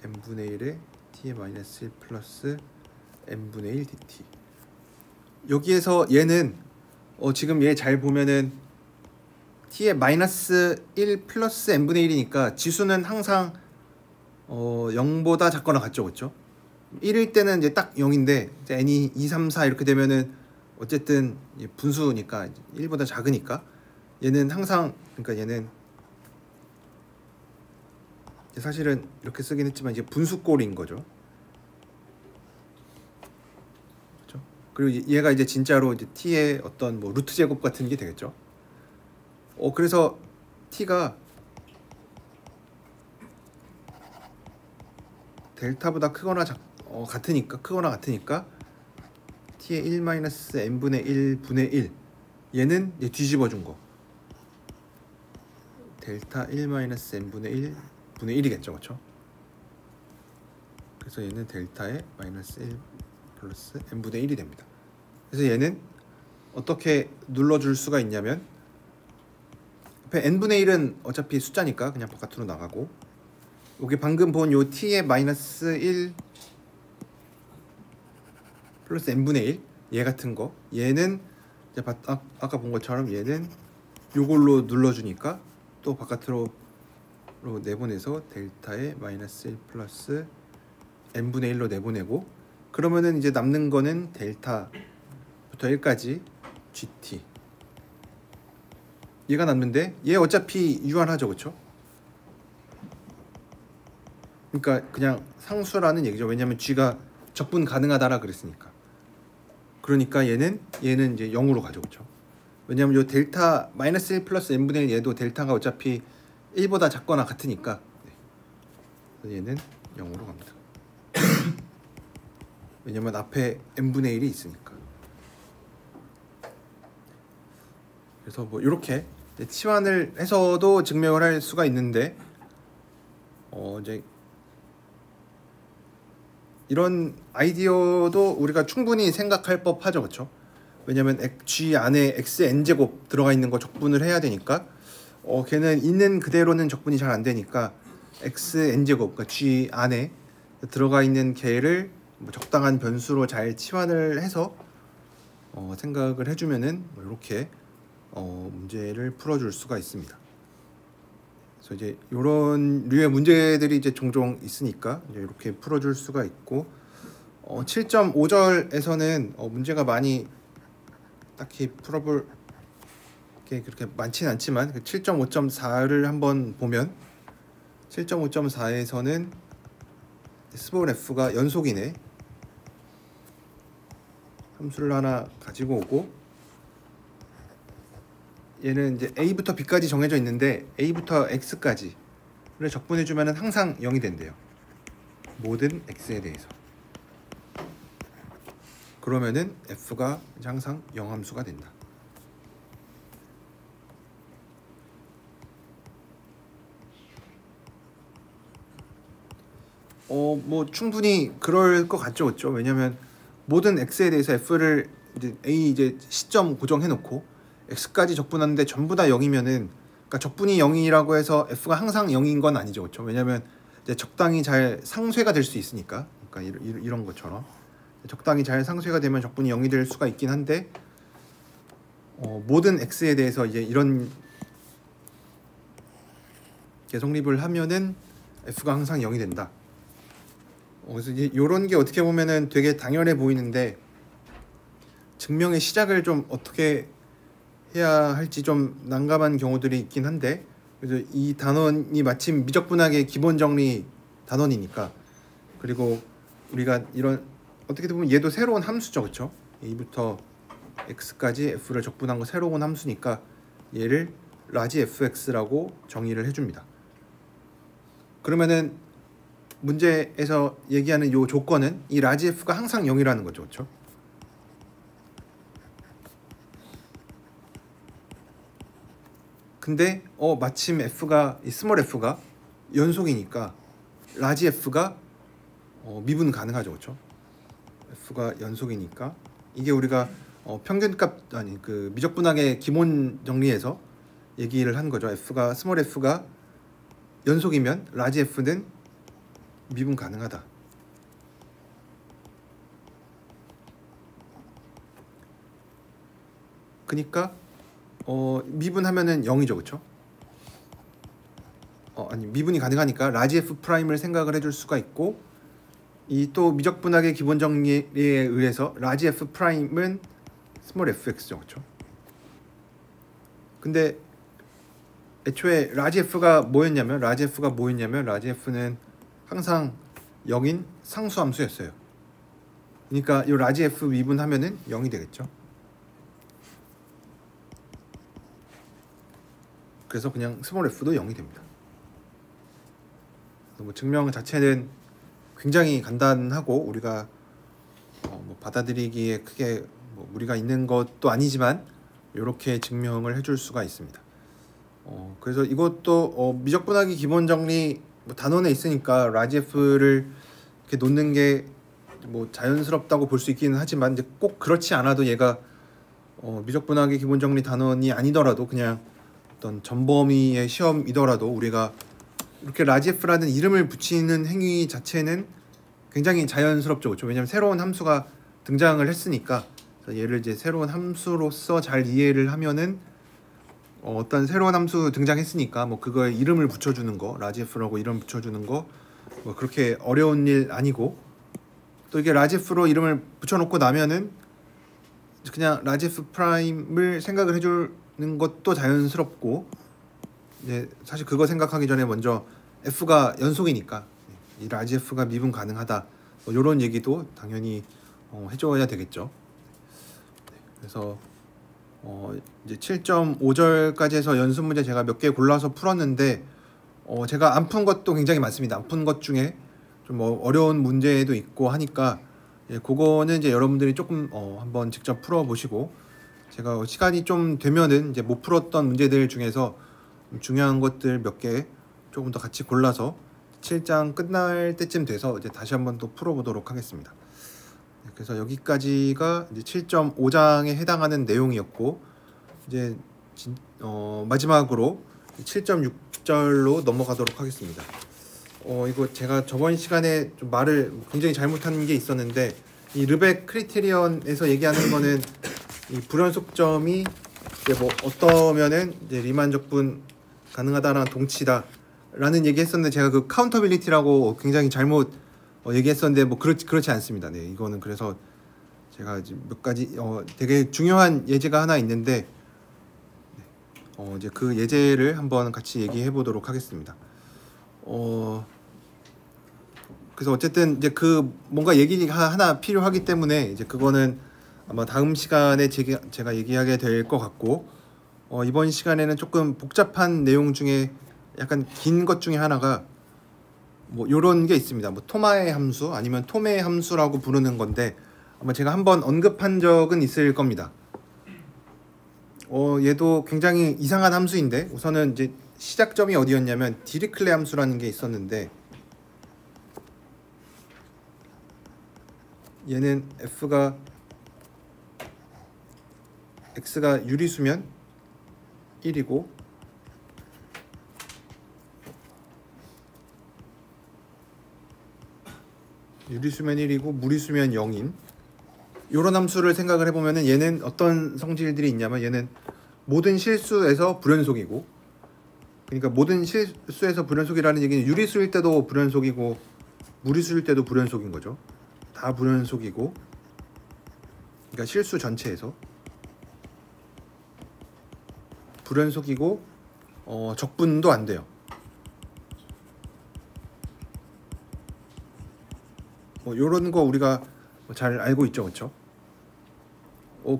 n분의 1에 t의 마이너스 1 플러스 n분의 1 dt. 여기에서 얘는 지금 얘 잘 보면은 t의 마이너스 1 플러스 n분의 1이니까 지수는 항상 0보다 작거나 같죠, 그렇죠? 1일 때는 이제 딱 0인데 이제 n이 2, 3, 4 이렇게 되면은 어쨌든 분수니까 1보다 작으니까 얘는 항상, 그러니까 얘는 사실은 이렇게 쓰긴 했지만 이제 분수꼴인 거죠. 그렇죠? 그리고 얘가 이제 진짜로 이제 t의 어떤 뭐 루트 제곱 같은 게 되겠죠. 그래서 t가 델타보다 크거나 같으니까 t의 1 마이너스 n분의 1 분의 1 얘는 이제 뒤집어 준 거 델타 1 마이너스 n분의 1 분의 1이겠죠, 그렇죠? 그래서 얘는 델타의 마이너스 1 플러스 n분의 1이 됩니다. 그래서 얘는 어떻게 눌러줄 수가 있냐면 앞에 n분의 1은 어차피 숫자니까 그냥 바깥으로 나가고, 여기 방금 본 요 t의 마이너스 1 플러스 n분의 1 얘 같은 거, 얘는 이제 아까 본 것처럼 얘는 요걸로 눌러주니까 또 바깥으로 내보내서 델타의 마이너스 1 플러스 n분의 1로 내보내고, 그러면은 이제 남는 거는 델타부터 1까지 gt 얘가 남는데 얘 어차피 유한하죠, 그렇죠? 그러니까 그냥 상수라는 얘기죠. 왜냐하면 g가 적분 가능하다라 그랬으니까. 그러니까 얘는 이제 0으로 가죠, 그렇죠? 왜냐하면 요 델타 마이너스 1 플러스 n분의 1 얘도 델타가 어차피 1보다 작거나 같으니까 얘는 0으로 갑니다. 왜냐면 앞에 n분의 1이 있으니까. 그래서 뭐 이렇게 치환을 해서도 증명을 할 수가 있는데 이제 이런 아이디어도 우리가 충분히 생각할 법하죠, 그렇죠? 왜냐면 g 안에 xn제곱 들어가 있는 거 적분을 해야 되니까 걔는 있는 그대로는 적분이 잘 안 되니까 xn제곱, 그러니까 g 안에 들어가 있는 걔를 뭐 적당한 변수로 잘 치환을 해서 생각을 해주면은 뭐 이렇게 문제를 풀어줄 수가 있습니다. 그래서 이제 이런 류의 문제들이 이제 종종 있으니까 이제 이렇게 풀어줄 수가 있고, 7.5절에서는 문제가 많이 딱히 풀어볼 그렇게 많지는 않지만 7.5.4를 한번 보면 7.5.4에서는 스몰 f가 연속이네. 함수를 하나 가지고 오고 얘는 이제 a부터 b까지 정해져 있는데 a부터 x까지를 적분해 주면은 항상 0이 된대요. 모든 x에 대해서. 그러면은 f가 항상 0함수가 된다. 뭐 충분히 그럴 것 같죠, 그렇죠? 왜냐면 모든 x에 대해서 f를 이제 이제 시점 고정해 놓고 x까지 적분하는데 전부 다 0이면은, 그러니까 적분이 0이라고 해서 f가 항상 0인 건 아니죠, 그렇죠? 왜냐면 이제 적당히 잘 상쇄가 될 수 있으니까. 그러니까 이런 것처럼 적당히 잘 상쇄가 되면 적분이 0이 될 수가 있긴 한데, 모든 x에 대해서 이제 이런 성립을 하면은 f가 항상 0이 된다. 그래서 이제 이런 게 어떻게 보면은 되게 당연해 보이는데 증명의 시작을 좀 어떻게 해야 할지 좀 난감한 경우들이 있긴 한데, 그래서 이 단원이 마침 미적분학의 기본 정리 단원이니까, 그리고 우리가 이런 어떻게 보면 얘도 새로운 함수죠, 그렇죠? a부터 x까지 f를 적분한 거 새로운 함수니까 얘를 라지 fx라고 정의를 해줍니다. 그러면은 문제에서 얘기하는 이 조건은 이 라지 f가 항상 0이라는 거죠, 그렇죠? 근데 마침 f가 이 스몰 f가 연속이니까 라지 f가 미분 가능하죠, 그렇죠? f가 연속이니까 이게 우리가 평균값 아니 그 미적분학의 기본 정리에서 얘기를 한 거죠. 스몰 f가 연속이면 라지 f는 미분 가능하다. 그러니까 미분하면은 0이죠, 그렇죠? 아니 미분이 가능하니까 라지 f 프라임을 생각을 해줄 수가 있고, 이 또 미적분학의 기본 정리에 의해서 라지 f 프라임은 스몰 fx죠, 그렇죠? 근데 애초에 라지 f가 뭐였냐면 라지 f는 항상 0인 상수함수였어요. 그러니까 이 라지 f 미분하면은 0이 되겠죠. 그래서 그냥 스몰 f도 0이 됩니다. 뭐 증명 자체는 굉장히 간단하고 우리가 뭐 받아들이기에 크게 뭐 무리가 있는 것도 아니지만 이렇게 증명을 해줄 수가 있습니다. 그래서 이것도 미적분학의 기본 정리 뭐 단원에 있으니까 라지 f를 이렇게 놓는 게 뭐 자연스럽다고 볼 수 있기는 하지만 이제 꼭 그렇지 않아도 얘가 미적분학의 기본 정리 단원이 아니더라도 그냥 어떤 전범위의 시험이더라도 우리가 이렇게 라지 f라는 이름을 붙이는 행위 자체는 굉장히 자연스럽죠, 그렇죠? 왜냐하면 새로운 함수가 등장을 했으니까. 그래서 얘를 이제 새로운 함수로서 잘 이해를 하면은 어떤 새로운 함수 등장했으니까 뭐 그거에 이름을 붙여주는 거, 라지 f라고 이름 붙여주는 거 뭐 그렇게 어려운 일 아니고, 또 이게 라지 f로 이름을 붙여놓고 나면은 그냥 라지 f 프라임을 생각을 해주는 것도 자연스럽고, 이제 사실 그거 생각하기 전에 먼저 f가 연속이니까 이 라지 f가 미분 가능하다 뭐 이런 얘기도 당연히 해줘야 되겠죠. 그래서 이제 7.5절까지 해서 연습 문제 제가 몇 개 골라서 풀었는데 제가 안 푼 것도 굉장히 많습니다. 안 푼 것 중에 좀 뭐 어려운 문제도 있고 하니까 그거는 이제 여러분들이 조금 한번 직접 풀어보시고, 제가 시간이 좀 되면은 이제 못 풀었던 문제들 중에서 중요한 것들 몇 개 조금 더 같이 골라서 7장 끝날 때쯤 돼서 이제 다시 한번 또 풀어보도록 하겠습니다. 그래서 여기까지가 이제 7.5장에 해당하는 내용이었고, 이제 마지막으로 7.6절로 넘어가도록 하겠습니다. 이거 제가 저번 시간에 좀 말을 굉장히 잘못한 게 있었는데, 이 르벡 크리테리언에서 얘기하는 거는 이 불연속점이 이제 뭐 어떠면은 이제 리만 적분 가능하다라는 동치다라는 얘기했었는데, 제가 그 카운터빌리티라고 굉장히 잘못 얘기했었는데 뭐 그렇지 않습니다. 네, 이거는 그래서 제가 이제 몇 가지 되게 중요한 예제가 하나 있는데, 이제 그 예제를 한번 같이 얘기해 보도록 하겠습니다. 그래서 어쨌든 이제 그 뭔가 얘기가 하나 필요하기 때문에 이제 그거는 아마 다음 시간에 제가 얘기하게 될 것 같고, 이번 시간에는 조금 복잡한 내용 중에 약간 긴 것 중에 하나가 뭐 요런 게 있습니다. 뭐 토마의 함수 아니면 톰의 함수라고 부르는 건데 아마 제가 한번 언급한 적은 있을 겁니다. 얘도 굉장히 이상한 함수인데 우선은 이제 시작점이 어디였냐면 디리클레 함수라는 게 있었는데, 얘는 x가 유리수면 1이고 무리수면 0인 요런 함수를 생각을 해보면은 얘는 어떤 성질들이 있냐면 얘는 모든 실수에서 불연속이고, 그러니까 모든 실수에서 불연속이라는 얘기는 유리수일 때도 불연속이고 무리수일 때도 불연속인 거죠. 다 불연속이고, 그러니까 실수 전체에서 불연속이고 적분도 안 돼요. 뭐 요런 거 우리가 잘 알고 있죠, 그렇죠?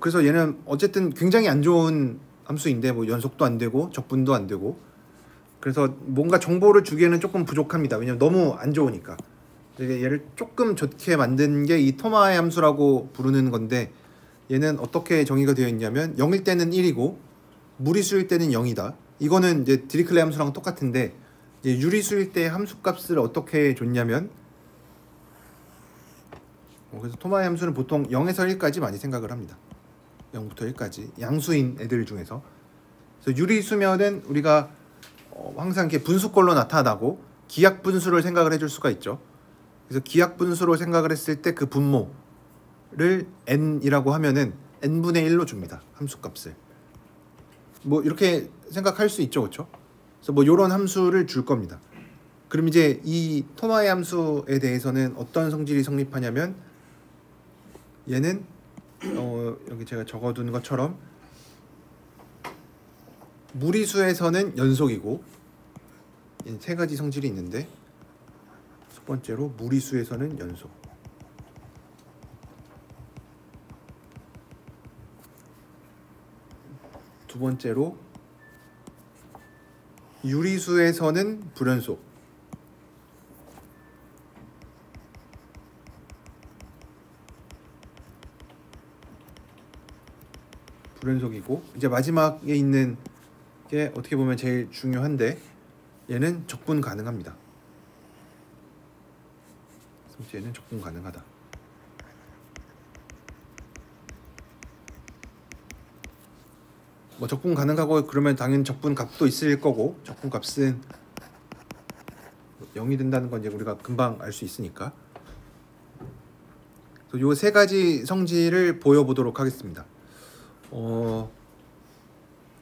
그래서 얘는 어쨌든 굉장히 안 좋은 함수인데 뭐 연속도 안 되고 적분도 안 되고, 그래서 뭔가 정보를 주기에는 조금 부족합니다. 왜냐면 너무 안 좋으니까. 얘를 조금 좋게 만든 게 이 토마의 함수라고 부르는 건데, 얘는 어떻게 정의가 되어 있냐면 0일 때는 1이고 무리수일 때는 0이다. 이거는 이제 디리클레 함수랑 똑같은데, 이제 유리수일 때 함수값을 어떻게 줬냐면, 그래서 토마의 함수는 보통 0에서 1까지 많이 생각을 합니다. 0부터 1까지 양수인 애들 중에서. 그래서 유리수면은 우리가 항상 이렇게 분수꼴로 나타나고 기하 분수를 생각을 해줄 수가 있죠. 그래서 기하 분수로 생각을 했을 때 그 분모를 n이라고 하면은 n분의 1로 줍니다. 함수값을. 뭐 이렇게 생각할 수 있죠, 그렇죠? 그래서 뭐 이런 함수를 줄 겁니다. 그럼 이제 이 토마의 함수에 대해서는 어떤 성질이 성립하냐면, 얘는 여기 제가 적어둔 것처럼 무리수에서는 연속이고, 세 가지 성질이 있는데 첫 번째로 무리수에서는 연속, 두 번째로 유리수에서는 불연속, 불연속이고, 이제 마지막에 있는 게 어떻게 보면 제일 중요한데 얘는 적분 가능합니다. 얘는 적분 가능하다. 뭐 적분 가능하고 그러면 당연히 적분 값도 있을 거고, 적분 값은 0이 된다는 건 이제 우리가 금방 알 수 있으니까. 요 세 가지 성질을 보여보도록 하겠습니다.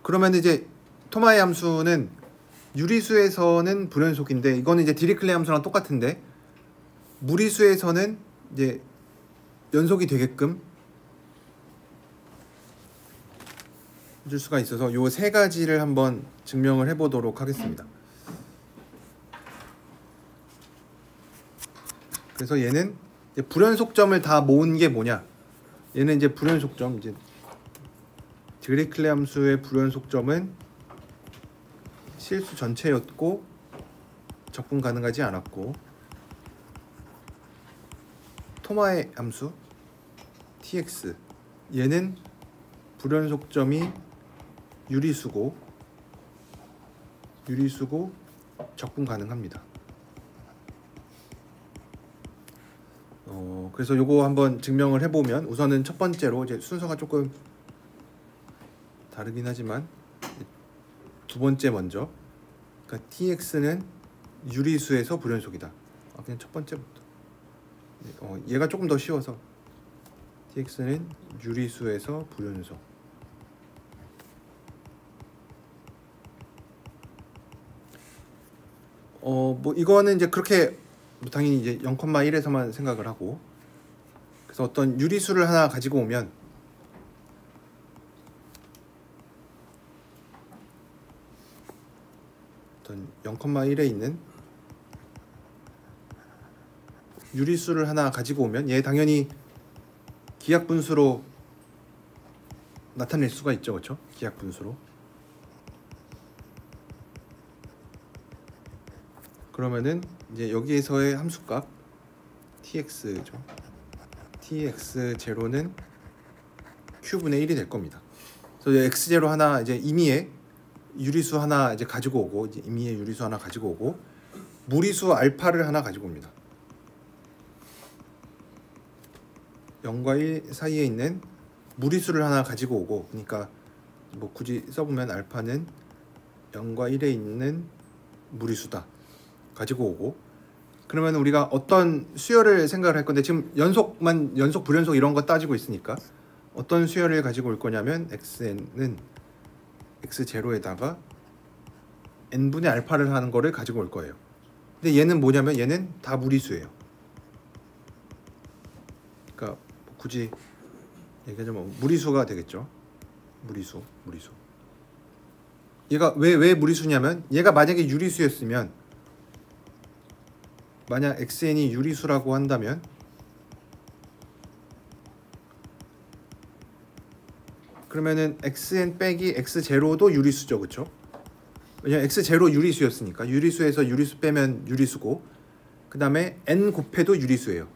그러면 이제 토마의 함수는 유리수에서는 불연속인데, 이거는 이제 디리클레 함수랑 똑같은데 무리수에서는 이제 연속이 되게끔 해줄 수가 있어서 요 세 가지를 한번 증명을 해보도록 하겠습니다. 그래서 얘는 이제 불연속점을 다 모은 게 뭐냐? 얘는 이제 불연속점, 이제 디리클레 함수의 불연속점은 실수 전체였고 적분 가능하지 않았고, 토마의 함수 tx, 얘는 불연속점이 유리수고 적분 가능합니다. 그래서 요거 한번 증명을 해보면, 우선은 첫 번째로 이제 순서가 조금 다르긴 하지만 두 번째 먼저, 그러니까 tx는 유리수에서 불연속이다. 그냥 첫 번째부터. 얘가 조금 더 쉬워서 tx는 유리수에서 불연속. 뭐 이거는 이제 그렇게 당연히 이제 0,1에서만 생각을 하고, 그래서 어떤 유리수를 하나 가지고 오면 0,1에 있는 유리수를 하나 가지고 오면 얘 당연히 기하 분수로 나타낼 수가 있죠, 그렇죠? 기하 분수로. 그러면은 이제 여기에서의 함수값 tx죠. tx0는 q분의 1이 될 겁니다. 그래서 x0 하나 이제 임의의 유리수 하나 이제 가지고 오고, 이제 임의의 유리수 하나 가지고 오고, 무리수 알파를 하나 가지고 옵니다. 0과 1 사이에 있는 무리수를 하나 가지고 오고, 그러니까 뭐 굳이 써보면 알파는 0과 1에 있는 무리수다 가지고 오고, 그러면 우리가 어떤 수열을 생각을 할 건데, 지금 연속 불연속 이런 거 따지고 있으니까 어떤 수열을 가지고 올 거냐면 xn은 x0에다가 n분의 알파를 하는 거를 가지고 올 거예요. 근데 얘는 뭐냐면 얘는 다 무리수예요. 그러니까 굳이 얘기하자면 무리수가 되겠죠. 무리수. 얘가 왜 무리수냐면, 얘가 만약에 유리수였으면, 만약 xn이 유리수라고 한다면 그러면은 xn 빼기 x0도 유리수죠, 그렇죠? 왜냐면 x0 유리수였으니까. 유리수에서 유리수 빼면 유리수고, 그 다음에 n 곱해도 유리수예요.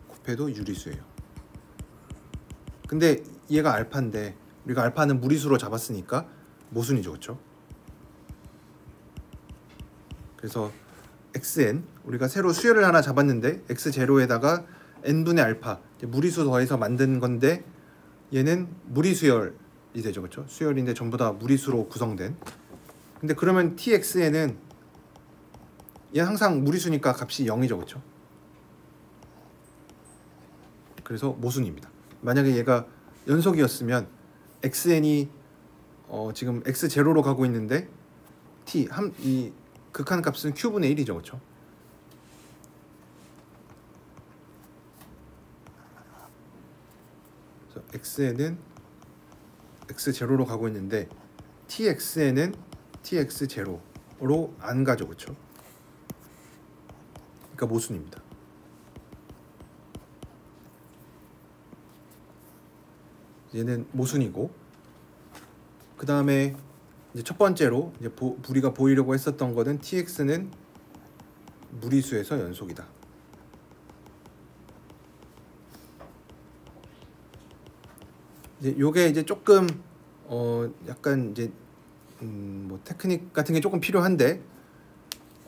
곱해도 유리수예요. 근데 얘가 알파인데 우리가 알파는 무리수로 잡았으니까 모순이죠, 그렇죠? 그래서 xn, 우리가 새로 수열을 하나 잡았는데 x0에다가 n분의 알파, 무리수 더해서 만든 건데 얘는 무리수열이 되죠, 그렇죠? 수열인데 전부 다 무리수로 구성된. 근데 그러면 txn은 얘 항상 무리수니까 값이 0이죠, 그렇죠? 그래서 모순입니다. 만약에 얘가 연속이었으면 xn이 지금 x0로 가고 있는데 이 극한 값은 q분의 1이죠, 그렇죠? 그래서 xn은 x0로 가고 있는데 txn은 tx0로 안 가죠, 그렇죠? 그러니까 모순입니다. 얘는 모순이고, 그 다음에 이제 첫 번째로 이제 우리가 보이려고 했었던 거는 tx는 무리수에서 연속이다. 이제 요게 이제 조금 약간 이제 뭐 테크닉 같은 게 조금 필요한데,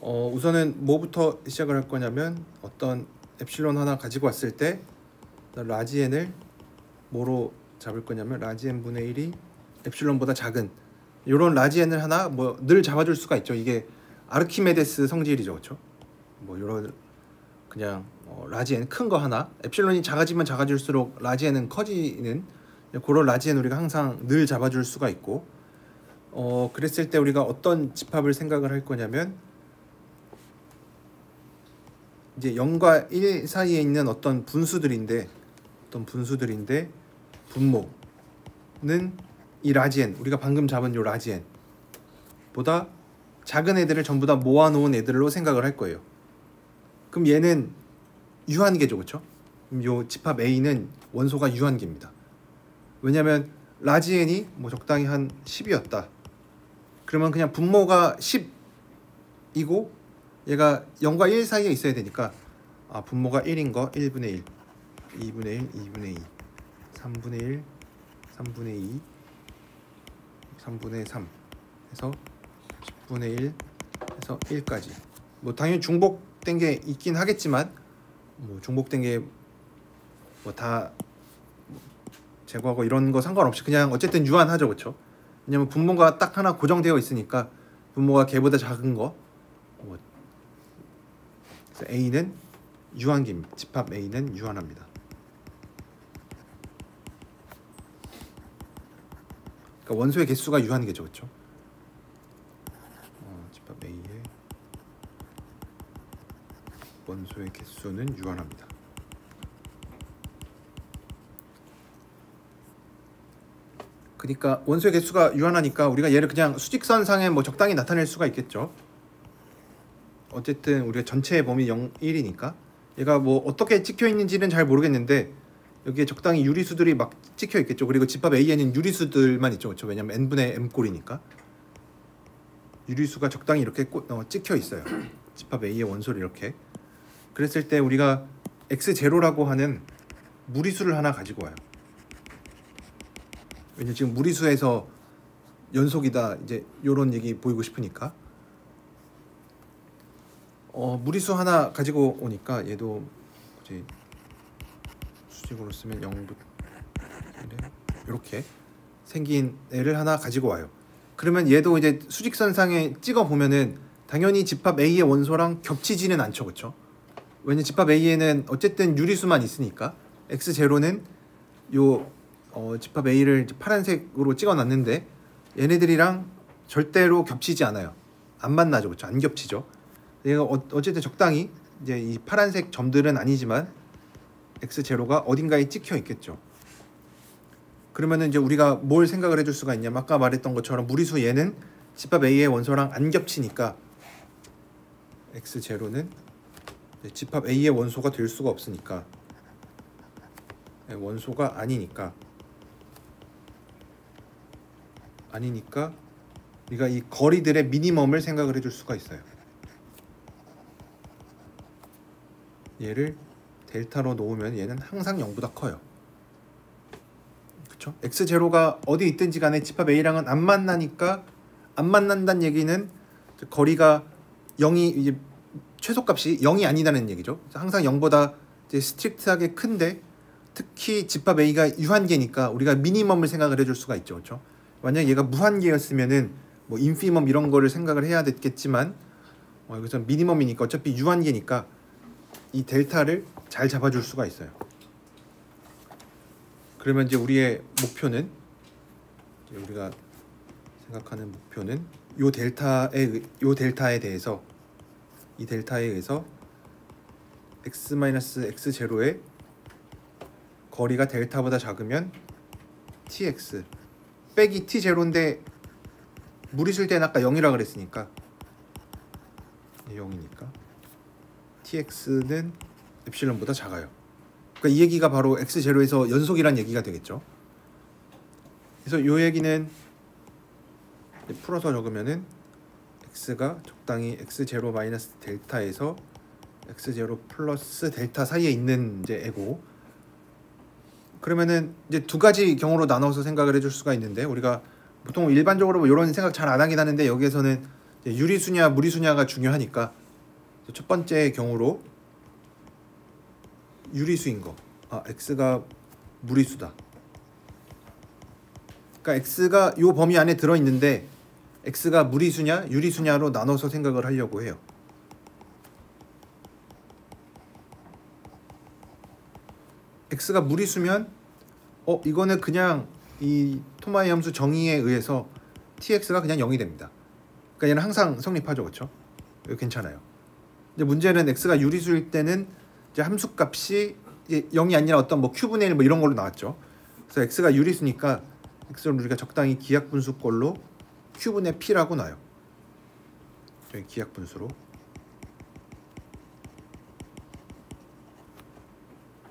우선은 뭐부터 시작을 할 거냐면, 어떤 엡실론 하나 가지고 왔을 때 라지 n을 뭐로 잡을 거냐면 라지 n 분의 1이 엡실론보다 작은 이런 라지 n을 하나 뭐 늘 잡아줄 수가 있죠. 이게 아르키메데스 성질이죠, 그렇죠? 뭐 이런 그냥 라지 n 큰 거 하나, 엡실론이 작아지면 작아질수록 라지 n은 커지는 그런 라지 n 우리가 항상 늘 잡아줄 수가 있고, 그랬을 때 우리가 어떤 집합을 생각을 할 거냐면, 이제 0과 1 사이에 있는 어떤 분수들인데 분모는 이 라지 n, 우리가 방금 잡은 요 라지 n 보다 작은 애들을 전부 다 모아놓은 애들로 생각을 할 거예요. 그럼 얘는 유한계죠, 그렇죠? 그럼 요 집합 A는 원소가 유한계입니다. 왜냐하면 라지 n이 뭐 적당히 한 10이었다. 그러면 그냥 분모가 10이고 얘가 0과 1 사이에 있어야 되니까, 분모가 1인 거 1분의 1, 2분의 1, 2분의 2, 3분의 1, 3분의 2, 3분의 3 해서 10분의 1 해서 1까지. 뭐 당연히 중복된 게 있긴 하겠지만, 뭐 중복된 게 뭐 다 제거하고 이런 거 상관없이 그냥 어쨌든 유한하죠, 그렇죠? 왜냐면 분모가 딱 하나 고정되어 있으니까 분모가 걔보다 작은 거. 그래서 A는 유한계입니다. 집합 A는 유한합니다. 그러니까 원소의 개수가 유한계죠, 그렇죠? 집합 A의 원소의 개수는 유한합니다. 그러니까 원소의 개수가 유한하니까 우리가 얘를 그냥 수직선상에 뭐 적당히 나타낼 수가 있겠죠. 어쨌든 우리가 전체의 범위 0, 1이니까 얘가 뭐 어떻게 찍혀 있는지는 잘 모르겠는데 여기에 적당히 유리수들이 막 찍혀 있겠죠. 그리고 집합 A에는 유리수들만 있죠. 그렇죠? 왜냐면 n분의 m꼴이니까 유리수가 적당히 이렇게 찍혀 있어요. 집합 A의 원소를 이렇게. 그랬을 때 우리가 x0라고 하는 무리수를 하나 가지고 와요. 왜냐면 지금 무리수에서 연속이다 이제 요런 얘기 보이고 싶으니까 무리수 하나 가지고 오니까 얘도 이제 수직으로 쓰면 0부터 이렇게 생긴 애를 하나 가지고 와요. 그러면 얘도 이제 수직선상에 찍어 보면은 당연히 집합 A의 원소랑 겹치지는 않죠, 그렇죠? 왜냐면 집합 A에는 어쨌든 유리수만 있으니까 x0는 요 집합 A를 파란색으로 찍어놨는데 얘네들이랑 절대로 겹치지 않아요. 안 만나죠, 그렇죠? 안 겹치죠. 얘가 어쨌든 적당히 이제 이 파란색 점들은 아니지만 x0가 어딘가에 찍혀 있겠죠. 그러면은 이제 우리가 뭘 생각을 해줄 수가 있냐면 아까 말했던 것처럼 무리수 얘는 집합 A의 원소랑 안 겹치니까 x0는 집합 A의 원소가 될 수가 없으니까 원소가 아니니까 우리가 이 거리들의 미니멈을 생각을 해줄 수가 있어요. 얘를 델타로 놓으면 얘는 항상 0보다 커요. 그쵸? x0가 어디 있든지 간에 집합 A랑은 안 만나니까 안 만난다는 얘기는 거리가 0이 이제 최소값이 0이 아니다는 얘기죠. 항상 0보다 이제 스트릭트하게 큰데 특히 집합 A가 유한계니까 우리가 미니멈을 생각을 해줄 수가 있죠. 그렇죠? 만약 얘가 무한계였으면은 뭐 인피멈 이런 거를 생각을 해야 됐겠지만 여기서 미니멈이니까 어차피 유한계니까 이 델타를 잘 잡아줄 수가 있어요. 그러면 이제 우리의 목표는 우리가 생각하는 목표는 요 델타에 대해서 이 델타에 의해서 x-x0의 거리가 델타보다 작으면 tx 빼기 t0인데 무리수일 때는 아까 0이라 그랬으니까 0이니까 tx는 엡실론보다 작아요. 그러니까 이 얘기가 바로 x0에서 연속이란 얘기가 되겠죠. 그래서 이 얘기는 풀어서 적으면은 x가 적당히 x0 마이너스 델타에서 x0 플러스 델타 사이에 있는 이제 애고, 그러면은 이제 두 가지 경우로 나눠서 생각을 해줄 수가 있는데 우리가 보통 일반적으로 뭐 이런 생각 잘 안 하긴 하는데 여기에서는 유리수냐 무리수냐가 중요하니까 첫 번째 경우로 유리수인 거, x가 무리수다. 그러니까 x가 요 범위 안에 들어 있는데 x가 무리수냐 유리수냐로 나눠서 생각을 하려고 해요. x가 무리수면 이거는 그냥 이 토마의 함수 정의에 의해서 tx가 그냥 0이 됩니다. 그러니까 얘는 항상 성립하죠, 그렇죠? 이거 괜찮아요. 이제 문제는 x가 유리수일 때는 이제 함수값이 이제 0이 아니라 어떤 뭐 q분의 1 뭐 이런 걸로 나왔죠. 그래서 x가 유리수니까 x를 우리가 적당히 기하분수꼴로 q분의 p라고 놔요. 여기 기하분수로.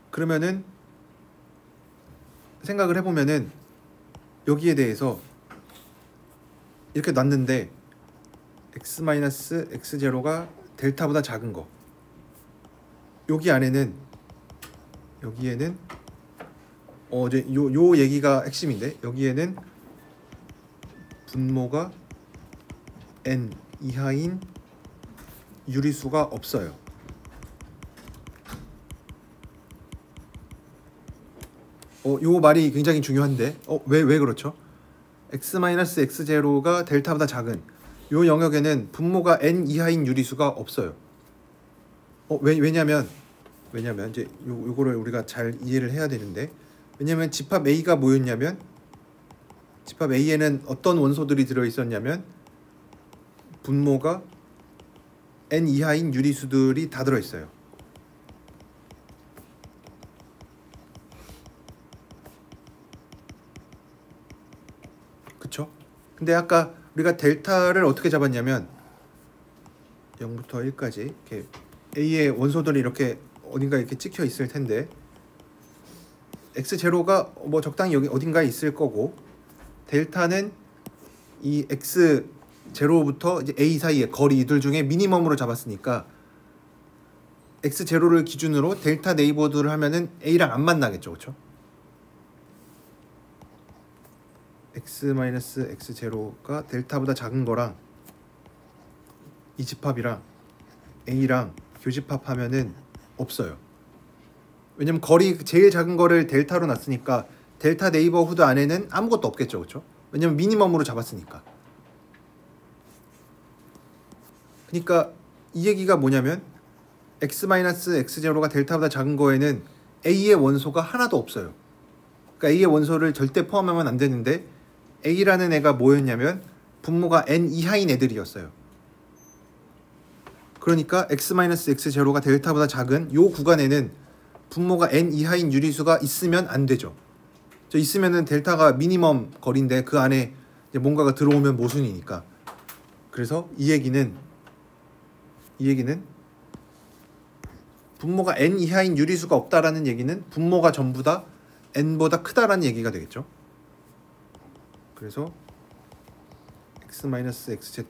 그러면은 생각을 해보면은 여기에 대해서 이렇게 놨는데 x-x0가 델타보다 작은 거, 여기에는 이제 요 얘기가 핵심인데 여기에는 분모가 n 이하인 유리수가 없어요. 요 말이 굉장히 중요한데 왜 그렇죠? x-x0가 델타보다 작은 요 영역에는 분모가 n 이하인 유리수가 없어요. 왜냐면 이제 요거를 우리가 잘 이해를 해야 되는데, 왜냐면 집합 A가 뭐였냐면 집합 A에는 어떤 원소들이 들어 있었냐면 분모가 n 이하인 유리수들이 다 들어 있어요. 근데 아까 우리가 델타를 어떻게 잡았냐면 0부터 1까지 이렇게 A의 원소들이 이렇게 어딘가 이렇게 찍혀 있을 텐데 x0가 뭐 적당히 여기 어딘가에 있을 거고 델타는 이 x0부터 이제 A 사이의 거리 이들 중에 미니멈으로 잡았으니까 x0를 기준으로 델타 네이버들을 하면은 A랑 안 만나겠죠, 그렇죠? x-x0가 델타보다 작은 거랑 이 집합이랑 A랑 교집합하면은 없어요. 왜냐면 거리 제일 작은 거를 델타로 놨으니까 델타 네이버후드 안에는 아무것도 없겠죠, 그렇죠? 왜냐면 미니멈으로 잡았으니까. 그러니까 이 얘기가 뭐냐면 x-x0가 델타보다 작은 거에는 A의 원소가 하나도 없어요. 그러니까 A의 원소를 절대 포함하면 안 되는데 A라는 애가 뭐였냐면 분모가 n 이하인 애들이었어요. 그러니까 x-x0가 델타보다 작은 요 구간에는 분모가 n 이하인 유리수가 있으면 안 되죠. 있으면은 델타가 미니멈 거리인데 그 안에 이제 뭔가가 들어오면 모순이니까. 그래서 이 얘기는 분모가 n 이하인 유리수가 없다라는 얘기는 분모가 전부 다 n보다 크다라는 얘기가 되겠죠. 그래서 x-x제로가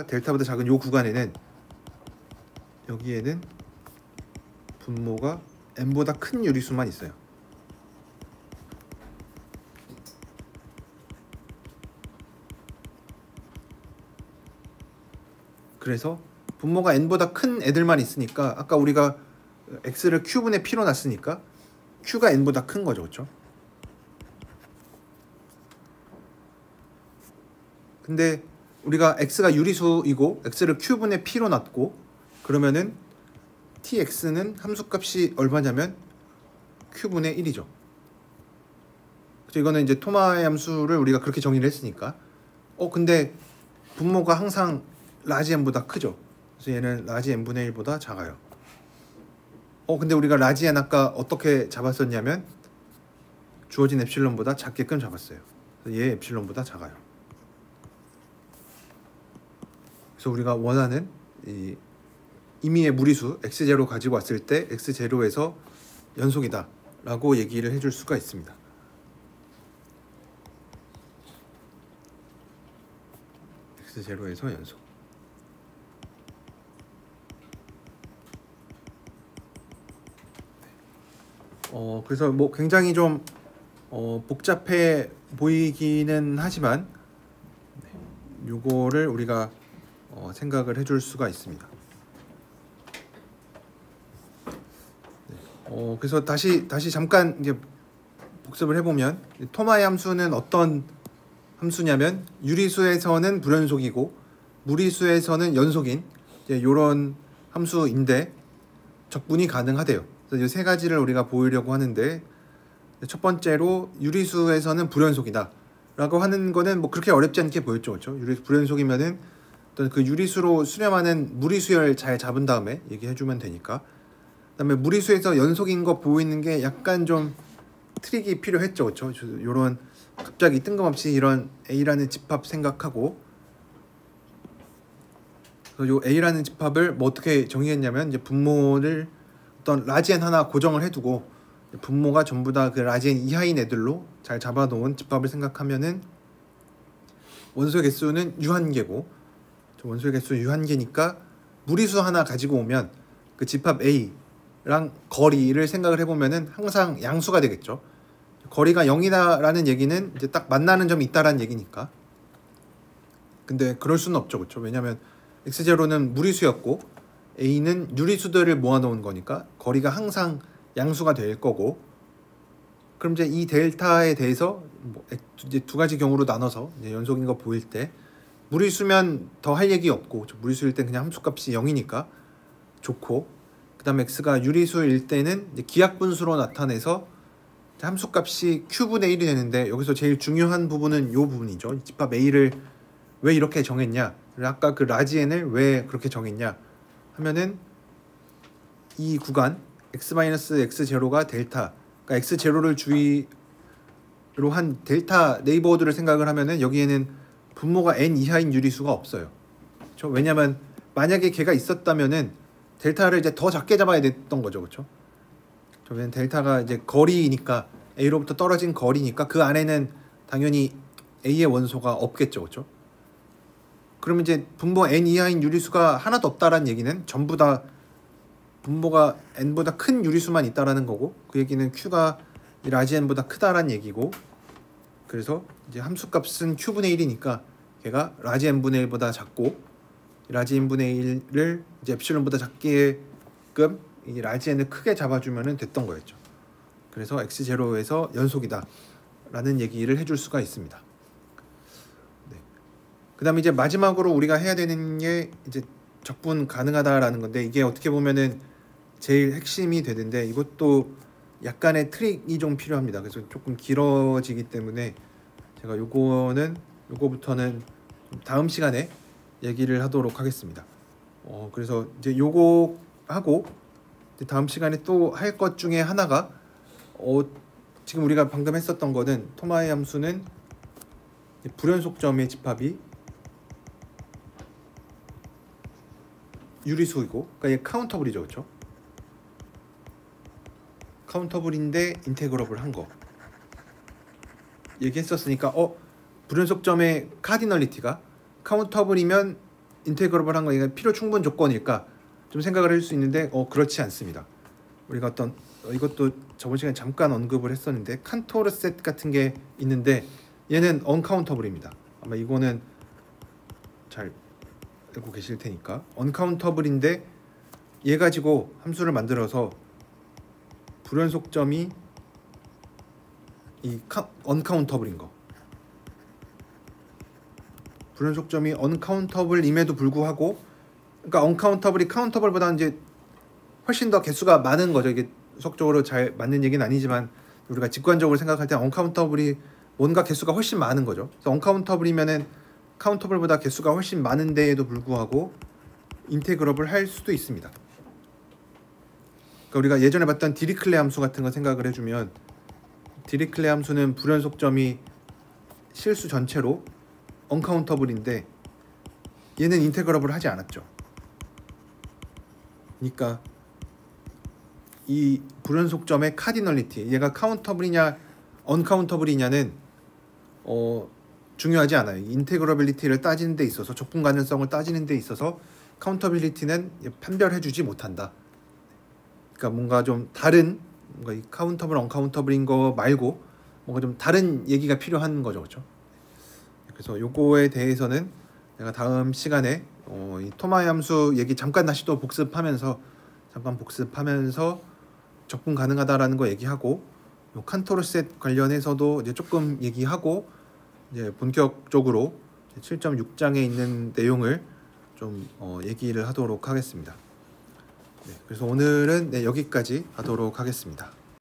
델타보다 작은 요 구간에는 여기에는 분모가 n보다 큰 유리수만 있어요. 그래서 분모가 n보다 큰 애들만 있으니까 아까 우리가 x를 q분의 p로 놨으니까 q가 n보다 큰 거죠, 그렇죠? 근데 우리가 x가 유리수이고 x를 q분의 p로 놨고 그러면은 tx는 함수값이 얼마냐면 q분의 1이죠. 그래서 이거는 이제 토마의 함수를 우리가 그렇게 정의를 했으니까 근데 분모가 항상 라지 n보다 크죠. 그래서 얘는 라지 n분의 1보다 작아요. 근데 우리가 라지 n 아까 어떻게 잡았었냐면 주어진 엡실론보다 작게끔 잡았어요. 그래서 얘 엡실론보다 작아요. 그래서 우리가 원하는 이 임의의 무리수 x0 가지고 왔을 때 x0에서 연속이다 라고 얘기를 해줄 수가 있습니다. x0에서 연속. 그래서 뭐 굉장히 좀 복잡해 보이기는 하지만 요거를 우리가 생각을 해줄 수가 있습니다. 그래서 다시 잠깐 이제 복습을 해보면 토마의 함수는 어떤 함수냐면 유리수에서는 불연속이고 무리수에서는 연속인 이런 함수인데 적분이 가능하대요. 그래서 이 세 가지를 우리가 보이려고 하는데 첫 번째로 유리수에서는 불연속이다 라고 하는 거는 뭐 그렇게 어렵지 않게 보였죠, 그렇죠? 유리수 불연속이면은 어떤 그 유리수로 수렴하는 무리수열 잘 잡은 다음에 얘기해주면 되니까. 그다음에 무리수에서 연속인 거 보이는 게 약간 좀 트릭이 필요했죠, 그렇죠? 이런 갑자기 뜬금없이 이런 A라는 집합 생각하고 그래서 요 A라는 집합을 뭐 어떻게 정의했냐면 이제 분모를 어떤 라지 n 하나 고정을 해두고 분모가 전부 다 그 라지 n 이하인 애들로 잘 잡아놓은 집합을 생각하면은 원소의 개수는 유한계고 원소의 개수 유한계니까 무리수 하나 가지고 오면 그 집합 A랑 거리를 생각을 해보면은 항상 양수가 되겠죠. 거리가 0이다라는 얘기는 이제 딱 만나는 점이 있다라는 얘기니까. 근데 그럴 수는 없죠, 그렇죠? 왜냐하면 x0는 무리수였고 A는 유리수들을 모아놓은 거니까 거리가 항상 양수가 될 거고. 그럼 이제 이 델타에 대해서 뭐 이제 두 가지 경우로 나눠서 이제 연속인 거 보일 때 무리수면 더 할 얘기 없고 무리수일 때 그냥 함수값이 0이니까 좋고, 그 다음에 x가 유리수일 때는 이제 기하분수로 나타내서 함수값이 q분의 1이 되는데 여기서 제일 중요한 부분은 이 부분이죠. 집합 A를 왜 이렇게 정했냐, 아까 그 라지 n을 왜 그렇게 정했냐 하면은 이 구간 x-x0가 델타, 그러니까 x0를 한 델타 네이버호드를 생각을 하면은 여기에는 분모가 n 이하인 유리수가 없어요. 그렇죠? 왜냐하면 만약에 걔가 있었다면은 델타를 이제 더 작게 잡아야 됐던 거죠, 그렇죠? 그러면 델타가 이제 거리니까 A로부터 떨어진 거리니까 그 안에는 당연히 A의 원소가 없겠죠, 그렇죠? 그러면 이제 분모 n 이하인 유리수가 하나도 없다라는 얘기는 전부 다 분모가 n보다 큰 유리수만 있다라는 거고, 그 얘기는 q가 라지 n보다 크다라는 얘기고, 그래서 이제 함수값은 q분의 1이니까 걔가 라지 n분의 1보다 작고, 라지 n분의 1을 이제 엡실론보다 작게끔 이 라지 n을 크게 잡아주면 됐던 거였죠. 그래서 x0에서 연속이다 라는 얘기를 해줄 수가 있습니다. 네. 그 다음에 이제 마지막으로 우리가 해야 되는 게 이제 적분 가능하다라는 건데, 이게 어떻게 보면은 제일 핵심이 되는데 이것도 약간의 트릭이 좀 필요합니다. 그래서 조금 길어지기 때문에 제가 요거부터는 다음 시간에 얘기를 하도록 하겠습니다. 그래서 이제 요거 하고 다음 시간에 또 할 것 중에 하나가 지금 우리가 방금 했었던 거는 토마의 함수는 불연속점의 집합이 유리수이고, 그러니까 얘 카운터블이죠, 그렇죠? 카운터블인데 인테그러블 한 거 얘기했었으니까 불연속점의 카디널리티가 카운터블이면 인테그러블 한 거 이게 필요 충분 조건일까 좀 생각을 할 수 있는데 그렇지 않습니다. 우리가 이것도 저번 시간에 잠깐 언급을 했었는데 칸토르 셋 같은 게 있는데 얘는 언카운터블입니다. 아마 이거는 잘 알고 계실 테니까 언카운터블인데 얘 가지고 함수를 만들어서 불연속점이 이 언카운터블인 거, 불연속점이 언카운터블임에도 불구하고, 그러니까 언카운터블이 카운터블보다는 이제 훨씬 더 개수가 많은 거죠. 이게 수학적으로 잘 맞는 얘기는 아니지만 우리가 직관적으로 생각할 때 언카운터블이 뭔가 개수가 훨씬 많은 거죠. 그래서 언카운터블이면은 카운터블보다 개수가 훨씬 많은데에도 불구하고 인테그러블 할 수도 있습니다. 그러니까 우리가 예전에 봤던 디리클레 함수 같은 거 생각을 해주면, 디리클레 함수는 불연속점이 실수 전체로 언카운터블인데 얘는 인테그러블 하지 않았죠. 그러니까 이 불연속점의 카디널리티, 얘가 카운터블이냐 언카운터블이냐는 중요하지 않아요. 인테그러빌리티를 따지는 데 있어서, 적분 가능성을 따지는 데 있어서 카운터빌리티는 판별해주지 못한다. 그러니까 뭔가 좀 다른, 뭔가 이 카운터블 언카운터블인 거 말고 뭔가 좀 다른 얘기가 필요한 거죠, 그렇죠? 그래서 요거에 대해서는 내가 다음 시간에 이 토마의 함수 얘기 잠깐 다시 또 복습하면서 적분 가능하다라는 거 얘기하고, 요 칸토르셋 관련해서도 이제 조금 얘기하고, 이제 본격적으로 7.6장에 있는 내용을 좀 얘기를 하도록 하겠습니다. 네, 그래서 오늘은 여기까지 하도록 하겠습니다.